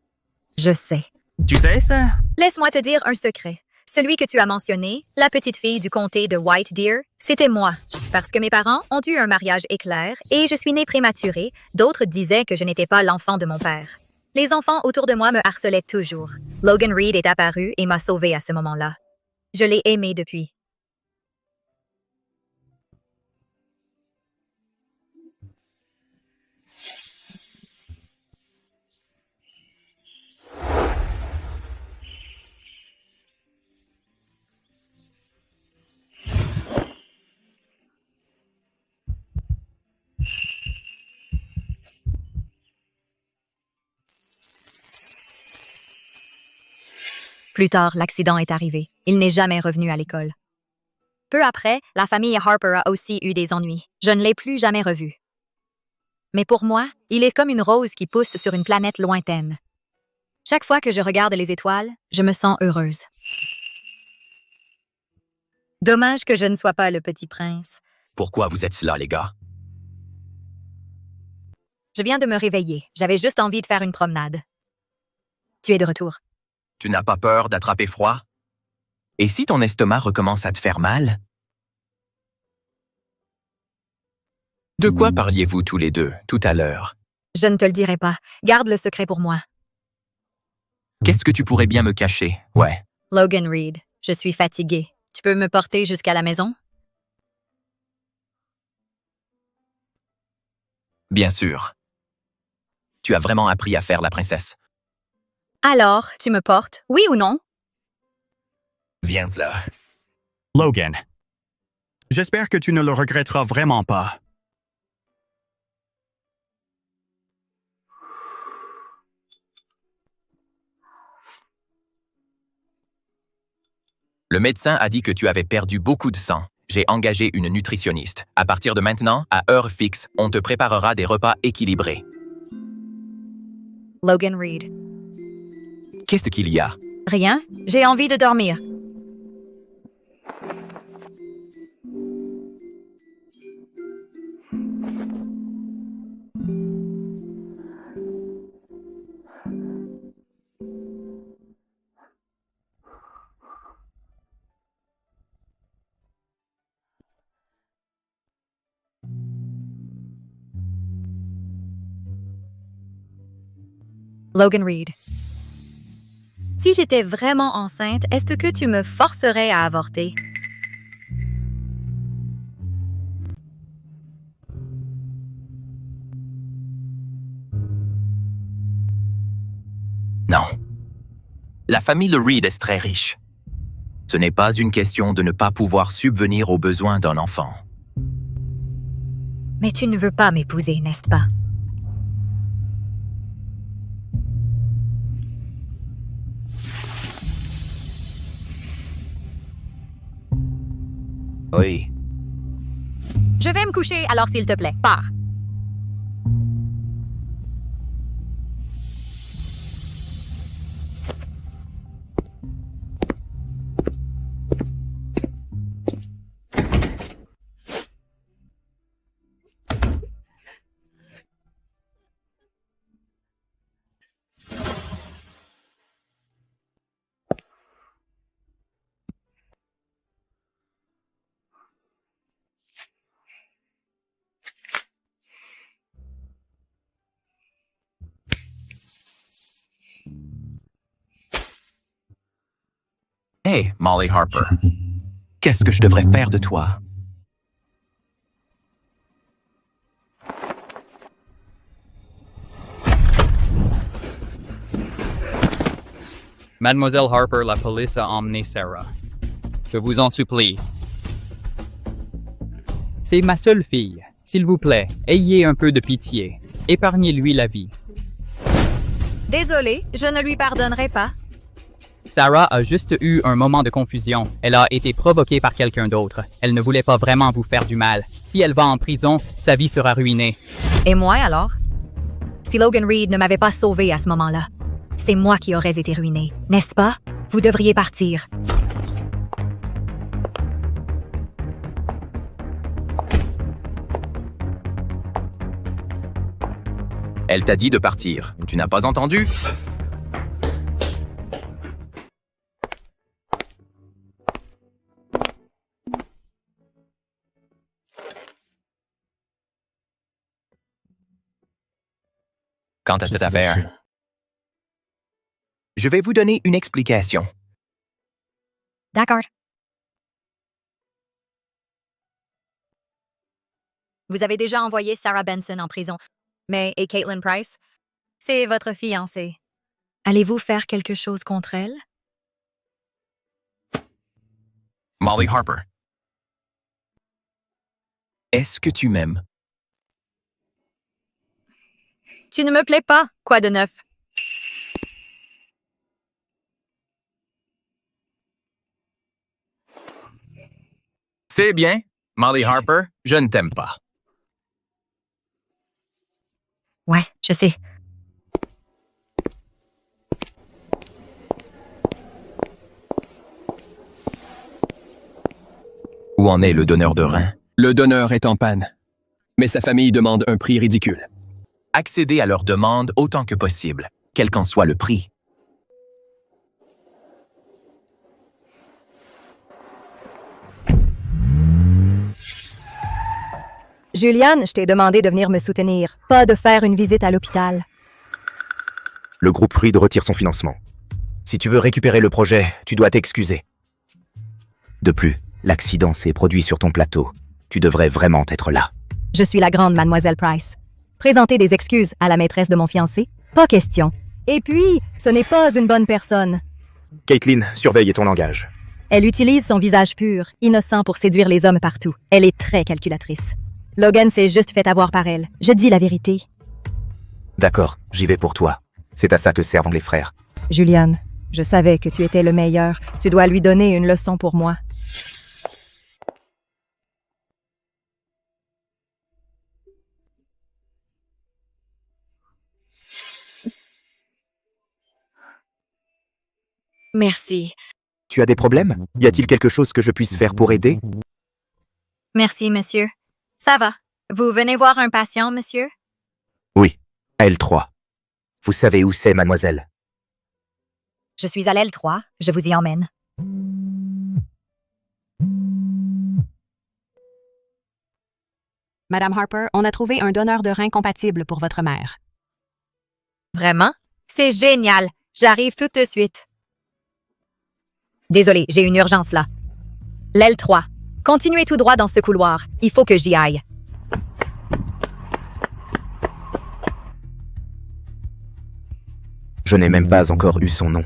Je sais. Tu sais ça? Laisse-moi te dire un secret. Celui que tu as mentionné, la petite fille du comté de White Deer, c'était moi. Parce que mes parents ont eu un mariage éclair et je suis née prématurée, d'autres disaient que je n'étais pas l'enfant de mon père. Les enfants autour de moi me harcelaient toujours. Logan Reed est apparu et m'a sauvée à ce moment-là. Je l'ai aimé depuis. Plus tard, l'accident est arrivé. Il n'est jamais revenu à l'école. Peu après, la famille Harper a aussi eu des ennuis. Je ne l'ai plus jamais revu. Mais pour moi, il est comme une rose qui pousse sur une planète lointaine. Chaque fois que je regarde les étoiles, je me sens heureuse. Dommage que je ne sois pas le petit prince. Pourquoi vous êtes là, les gars? Je viens de me réveiller. J'avais juste envie de faire une promenade. Tu es de retour. Tu n'as pas peur d'attraper froid? Et si ton estomac recommence à te faire mal? De quoi parliez-vous tous les deux tout à l'heure? Je ne te le dirai pas. Garde le secret pour moi. Qu'est-ce que tu pourrais bien me cacher? Ouais. Logan Reed, je suis fatiguée. Tu peux me porter jusqu'à la maison? Bien sûr. Tu as vraiment appris à faire la princesse. Alors, tu me portes, oui ou non? Viens là. Logan, j'espère que tu ne le regretteras vraiment pas. Le médecin a dit que tu avais perdu beaucoup de sang. J'ai engagé une nutritionniste. À partir de maintenant, à heure fixe, on te préparera des repas équilibrés. Logan Reed. Qu'est-ce qu'il y a? Rien. J'ai envie de dormir. Logan Reed. Si j'étais vraiment enceinte, est-ce que tu me forcerais à avorter? Non. La famille Reed est très riche. Ce n'est pas une question de ne pas pouvoir subvenir aux besoins d'un enfant. Mais tu ne veux pas m'épouser, n'est-ce pas? Oui. Je vais me coucher, alors s'il te plaît, pars. Hey, Molly Harper. Qu'est-ce que je devrais faire de toi? Mademoiselle Harper, la police a emmené Sarah. Je vous en supplie. C'est ma seule fille. S'il vous plaît, ayez un peu de pitié. Épargnez-lui la vie. Désolée, je ne lui pardonnerai pas. Sarah a juste eu un moment de confusion. Elle a été provoquée par quelqu'un d'autre. Elle ne voulait pas vraiment vous faire du mal. Si elle va en prison, sa vie sera ruinée. Et moi alors? Si Logan Reed ne m'avait pas sauvée à ce moment-là, c'est moi qui aurais été ruinée, n'est-ce pas? Vous devriez partir. Elle t'a dit de partir. Tu n'as pas entendu? Quant à cette affaire, je vais vous donner une explication. D'accord. Vous avez déjà envoyé Sarah Benson en prison, mais et Caitlin Price? C'est votre fiancée. Allez-vous faire quelque chose contre elle? Molly Harper. Est-ce que tu m'aimes? Tu ne me plais pas. Quoi de neuf? C'est bien, Molly Harper, je ne t'aime pas. Ouais, je sais. Où en est le donneur de rein? Le donneur est en panne. Mais sa famille demande un prix ridicule. Accédez à leurs demandes autant que possible, quel qu'en soit le prix. Juliane, je t'ai demandé de venir me soutenir, pas de faire une visite à l'hôpital. Le groupe Reed retire son financement. Si tu veux récupérer le projet, tu dois t'excuser. De plus, l'accident s'est produit sur ton plateau. Tu devrais vraiment être là. Je suis la grande mademoiselle Price. Présenter des excuses à la maîtresse de mon fiancé? Pas question. Et puis, ce n'est pas une bonne personne. Caitlin, surveille ton langage. Elle utilise son visage pur, innocent pour séduire les hommes partout. Elle est très calculatrice. Logan s'est juste fait avoir par elle. Je dis la vérité. D'accord, j'y vais pour toi. C'est à ça que servent les frères. Juliane, je savais que tu étais le meilleur. Tu dois lui donner une leçon pour moi. Merci. Tu as des problèmes? Y a-t-il quelque chose que je puisse faire pour aider? Merci, monsieur. Ça va. Vous venez voir un patient, monsieur? Oui, à L3. Vous savez où c'est, mademoiselle? Je suis à l'L3. Je vous y emmène. Madame Harper, on a trouvé un donneur de rein compatible pour votre mère. Vraiment? C'est génial. J'arrive tout de suite. Désolée, j'ai une urgence là. L'L3. Continuez tout droit dans ce couloir. Il faut que j'y aille. Je n'ai même pas encore eu son nom.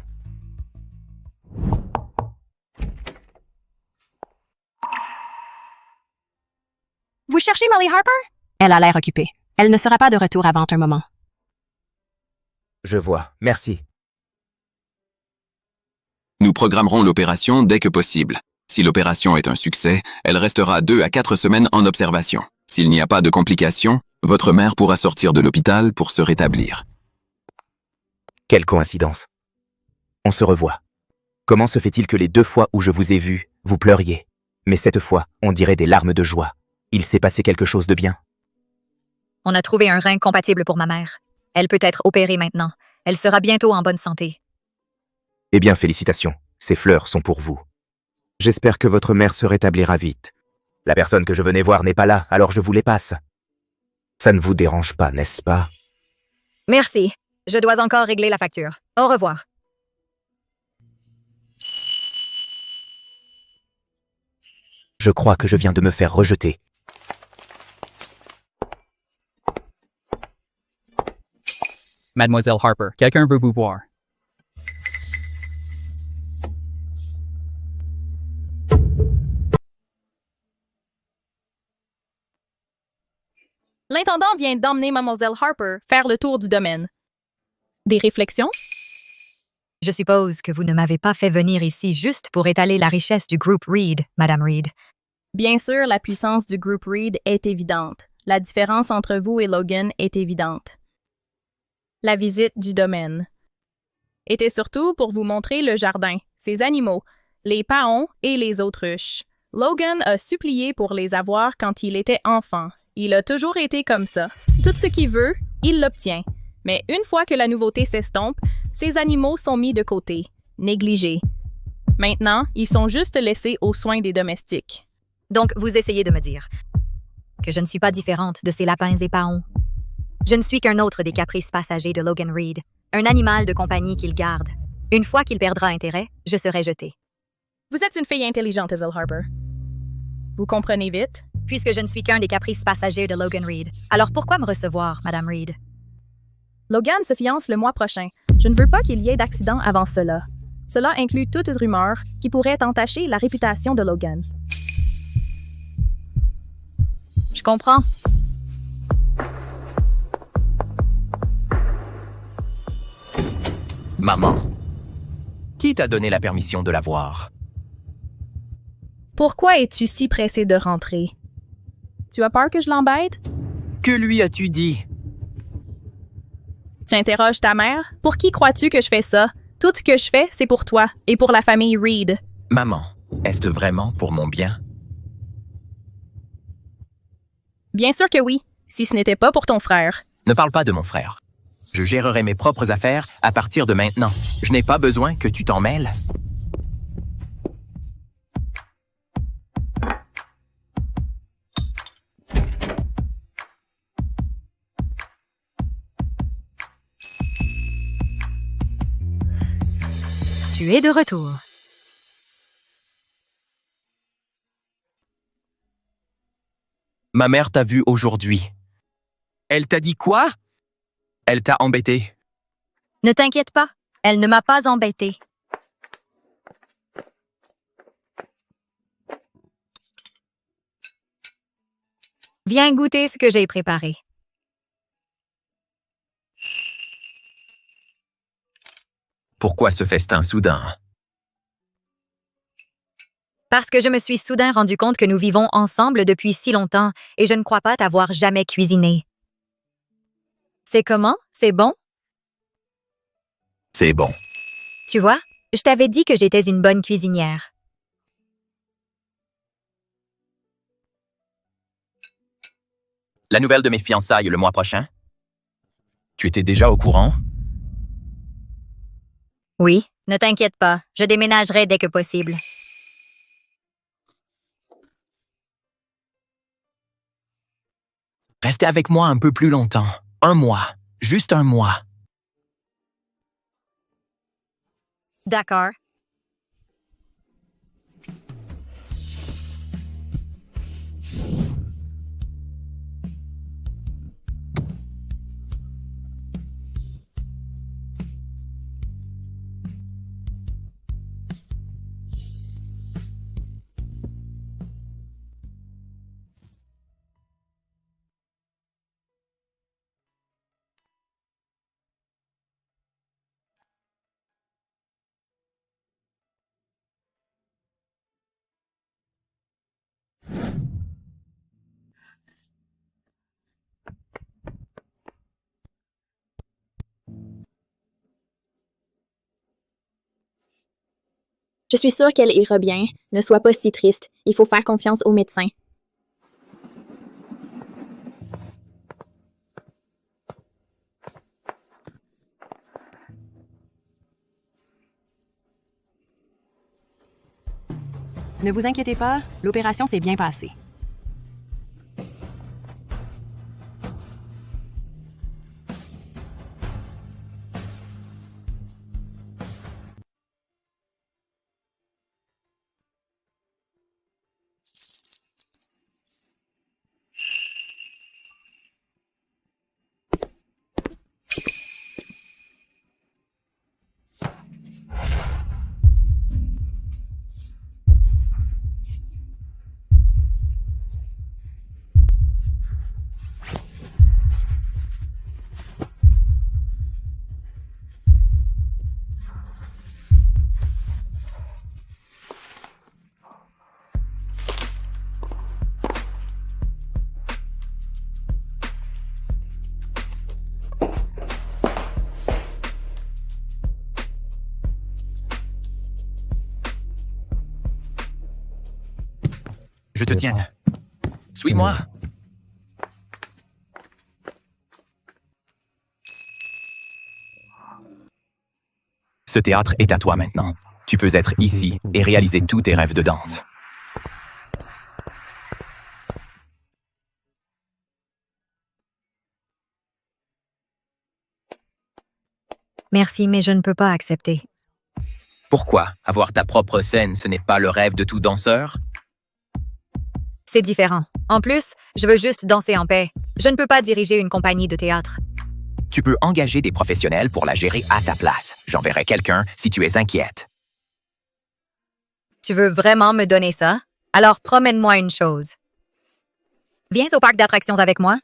Vous cherchez Molly Harper? Elle a l'air occupée. Elle ne sera pas de retour avant un moment. Je vois. Merci. Nous programmerons l'opération dès que possible. Si l'opération est un succès, elle restera 2 à 4 semaines en observation. S'il n'y a pas de complications, votre mère pourra sortir de l'hôpital pour se rétablir. Quelle coïncidence. On se revoit. Comment se fait-il que les 2 fois où je vous ai vu, vous pleuriez? Mais cette fois, on dirait des larmes de joie. Il s'est passé quelque chose de bien. On a trouvé un rein compatible pour ma mère. Elle peut être opérée maintenant. Elle sera bientôt en bonne santé. Eh bien, félicitations. Ces fleurs sont pour vous. J'espère que votre mère se rétablira vite. La personne que je venais voir n'est pas là, alors je vous les passe. Ça ne vous dérange pas, n'est-ce pas? Merci. Je dois encore régler la facture. Au revoir. Je crois que je viens de me faire rejeter. Mademoiselle Harper, quelqu'un veut vous voir. L'intendant vient d'emmener Mademoiselle Harper faire le tour du domaine. Des réflexions? Je suppose que vous ne m'avez pas fait venir ici juste pour étaler la richesse du groupe Reed, Madame Reed. Bien sûr, la puissance du groupe Reed est évidente. La différence entre vous et Logan est évidente. La visite du domaine était surtout pour vous montrer le jardin, ses animaux, les paons et les autruches. Logan a supplié pour les avoir quand il était enfant. Il a toujours été comme ça. Tout ce qu'il veut, il l'obtient. Mais une fois que la nouveauté s'estompe, ces animaux sont mis de côté, négligés. Maintenant, ils sont juste laissés aux soins des domestiques. Donc, vous essayez de me dire que je ne suis pas différente de ces lapins et paons. Je ne suis qu'un autre des caprices passagers de Logan Reed, un animal de compagnie qu'il garde. Une fois qu'il perdra intérêt, je serai jetée. Vous êtes une fille intelligente, Hazel Harper. Vous comprenez vite? Puisque je ne suis qu'un des caprices passagers de Logan Reed, alors pourquoi me recevoir, Madame Reed? Logan se fiance le mois prochain. Je ne veux pas qu'il y ait d'accident avant cela. Cela inclut toute rumeur qui pourrait entacher la réputation de Logan. Je comprends. Maman, qui t'a donné la permission de la voir? Pourquoi es-tu si pressé de rentrer? Tu as peur que je l'embête? Que lui as-tu dit? Tu interroges ta mère? Pour qui crois-tu que je fais ça? Tout ce que je fais, c'est pour toi et pour la famille Reed. Maman, est-ce vraiment pour mon bien? Bien sûr que oui, si ce n'était pas pour ton frère. Ne parle pas de mon frère. Je gérerai mes propres affaires à partir de maintenant. Je n'ai pas besoin que tu t'en mêles. Tu es de retour. Ma mère t'a vu aujourd'hui. Elle t'a dit quoi? Elle t'a embêté. Ne t'inquiète pas, elle ne m'a pas embêtée. Viens goûter ce que j'ai préparé. Pourquoi ce festin soudain? Parce que je me suis soudain rendu compte que nous vivons ensemble depuis si longtemps et je ne crois pas t'avoir jamais cuisiné. C'est comment? C'est bon? C'est bon. Tu vois, je t'avais dit que j'étais une bonne cuisinière. La nouvelle de mes fiançailles le mois prochain? Tu étais déjà au courant? Oui, ne t'inquiète pas, je déménagerai dès que possible. Restez avec moi un peu plus longtemps. 1 mois. Juste 1 mois. D'accord. Je suis sûre qu'elle ira bien. Ne sois pas si triste. Il faut faire confiance au médecin. Ne vous inquiétez pas, l'opération s'est bien passée. Je te tiens. Suis-moi. Ce théâtre est à toi maintenant. Tu peux être ici et réaliser tous tes rêves de danse. Merci, mais je ne peux pas accepter. Pourquoi? Avoir ta propre scène, ce n'est pas le rêve de tout danseur? C'est différent. En plus, je veux juste danser en paix. Je ne peux pas diriger une compagnie de théâtre. Tu peux engager des professionnels pour la gérer à ta place. J'enverrai quelqu'un si tu es inquiète. Tu veux vraiment me donner ça? Alors promène-moi une chose. Viens au parc d'attractions avec moi.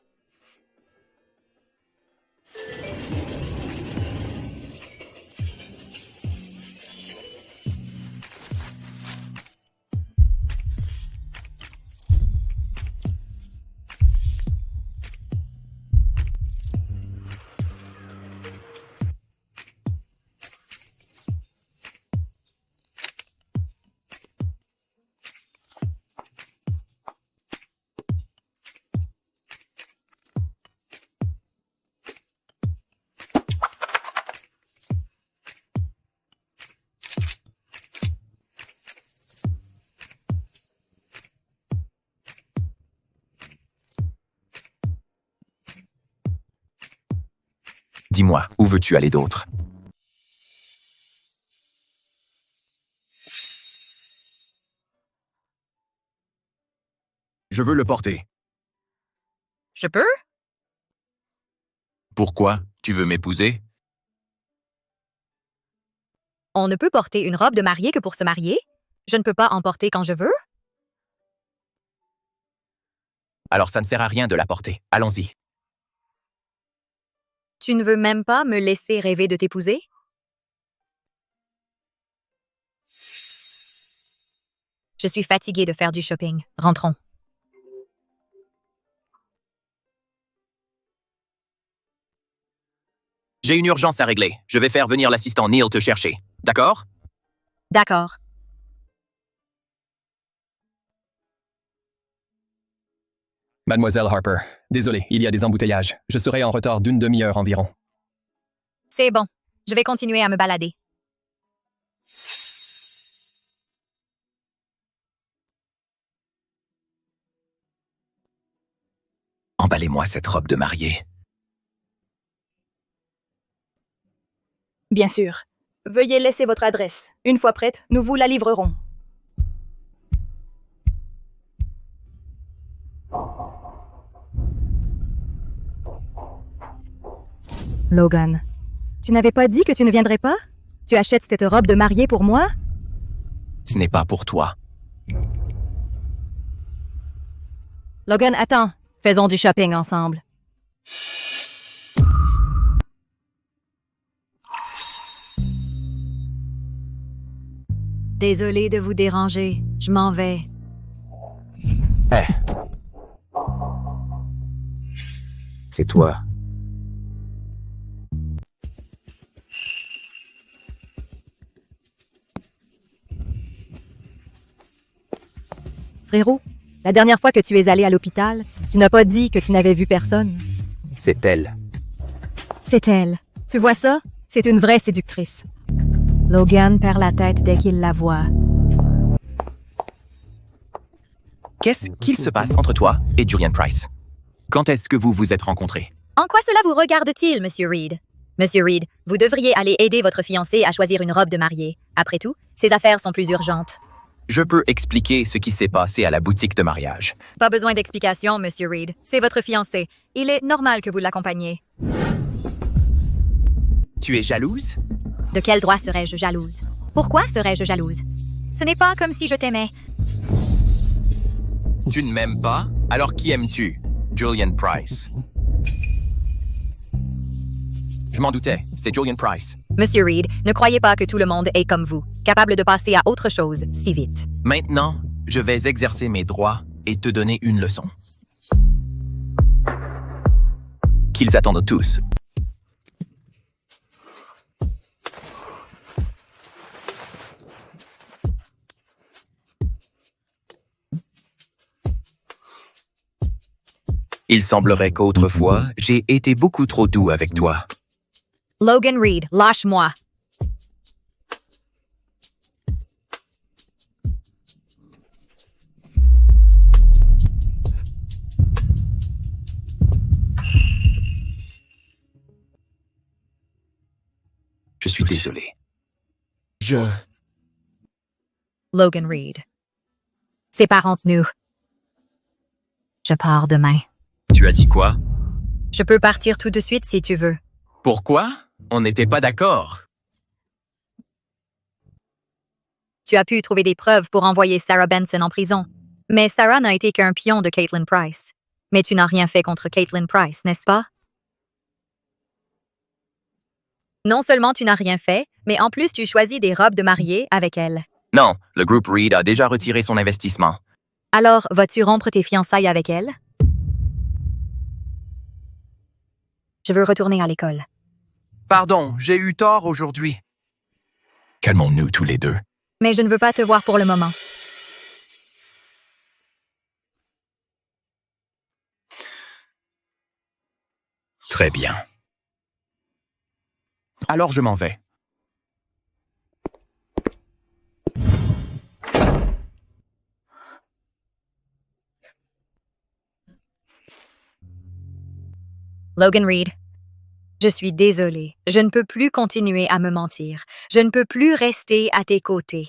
Dis-moi, où veux-tu aller d'autre? Je veux le porter. Je peux? Pourquoi? Tu veux m'épouser? On ne peut porter une robe de mariée que pour se marier? Je ne peux pas en porter quand je veux? Alors ça ne sert à rien de la porter. Allons-y. Tu ne veux même pas me laisser rêver de t'épouser? Je suis fatiguée de faire du shopping. Rentrons. J'ai une urgence à régler. Je vais faire venir l'assistant Neil te chercher. D'accord? D'accord. Mademoiselle Harper, désolé, il y a des embouteillages. Je serai en retard d'une demi-heure environ. C'est bon. Je vais continuer à me balader. Emballez-moi cette robe de mariée. Bien sûr. Veuillez laisser votre adresse. Une fois prête, nous vous la livrerons. Logan, tu n'avais pas dit que tu ne viendrais pas? Tu achètes cette robe de mariée pour moi? Ce n'est pas pour toi. Logan, attends. Faisons du shopping ensemble. Désolée de vous déranger. Je m'en vais. C'est toi. Frérot, la dernière fois que tu es allé à l'hôpital, tu n'as pas dit que tu n'avais vu personne. C'est elle. C'est elle. Tu vois ça? C'est une vraie séductrice. Logan perd la tête dès qu'il la voit. Qu'est-ce qu'il se passe entre toi et Julian Price? Quand est-ce que vous vous êtes rencontrés? En quoi cela vous regarde-t-il, Monsieur Reed? Monsieur Reed, vous devriez aller aider votre fiancé à choisir une robe de mariée. Après tout, ses affaires sont plus urgentes. Je peux expliquer ce qui s'est passé à la boutique de mariage. Pas besoin d'explication, Monsieur Reed. C'est votre fiancé. Il est normal que vous l'accompagniez. Tu es jalouse? De quel droit serais-je jalouse? Pourquoi serais-je jalouse? Ce n'est pas comme si je t'aimais. Tu ne m'aimes pas? Alors qui aimes-tu? Julian Price. Je m'en doutais, c'est Julian Price. Monsieur Reed, ne croyez pas que tout le monde est comme vous, capable de passer à autre chose si vite. Maintenant, je vais exercer mes droits et te donner une leçon. Qu'ils attendent tous. Il semblerait qu'autrefois, j'ai été beaucoup trop doux avec toi. Logan Reed, lâche-moi. Je suis désolé. Logan Reed. Séparons nous. Je pars demain. Tu as dit quoi? Je peux partir tout de suite si tu veux. Pourquoi? On n'était pas d'accord. Tu as pu trouver des preuves pour envoyer Sarah Benson en prison. Mais Sarah n'a été qu'un pion de Caitlin Price. Mais tu n'as rien fait contre Caitlin Price, n'est-ce pas? Non seulement tu n'as rien fait, mais en plus tu choisis des robes de mariée avec elle. Non, le groupe Reed a déjà retiré son investissement. Alors, vas-tu rompre tes fiançailles avec elle? Je veux retourner à l'école. Pardon, j'ai eu tort aujourd'hui. Calmons-nous tous les deux. Mais je ne veux pas te voir pour le moment. Très bien. Alors je m'en vais. Logan Reed, Je suis désolée. Je ne peux plus continuer à me mentir. Je ne peux plus rester à tes côtés.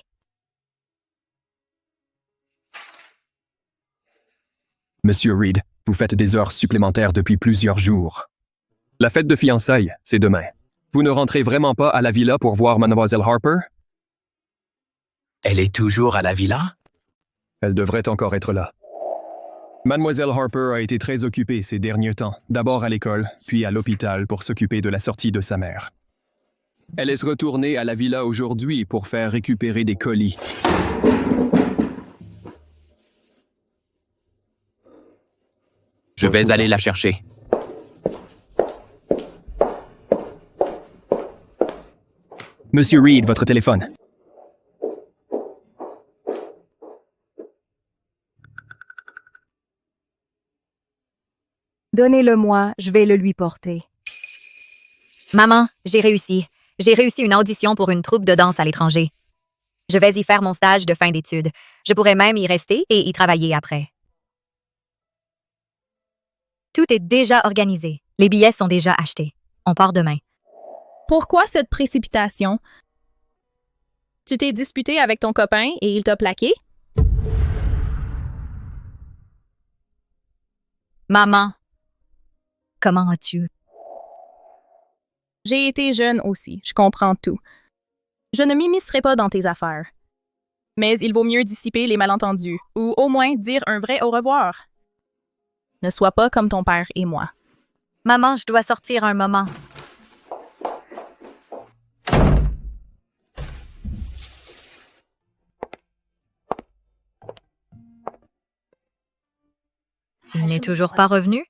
Monsieur Reed, vous faites des heures supplémentaires depuis plusieurs jours. La fête de fiançailles, c'est demain. Vous ne rentrez vraiment pas à la villa pour voir Mademoiselle Harper? Elle est toujours à la villa? Elle devrait encore être là. Mademoiselle Harper a été très occupée ces derniers temps, d'abord à l'école, puis à l'hôpital pour s'occuper de la sortie de sa mère. Elle est retournée à la villa aujourd'hui pour faire récupérer des colis. Je vais aller la chercher. Monsieur Reed, votre téléphone. Donnez-le-moi, je vais le lui porter. Maman, j'ai réussi. J'ai réussi une audition pour une troupe de danse à l'étranger. Je vais y faire mon stage de fin d'études. Je pourrais même y rester et y travailler après. Tout est déjà organisé. Les billets sont déjà achetés. On part demain. Pourquoi cette précipitation? Tu t'es disputé avec ton copain et il t'a plaqué? Maman, comment as-tu? J'ai été jeune aussi, je comprends tout. Je ne m'immiscerai pas dans tes affaires. Mais il vaut mieux dissiper les malentendus, ou au moins dire un vrai au revoir. Ne sois pas comme ton père et moi. Maman, je dois sortir un moment. Il n'est toujours pas revenu?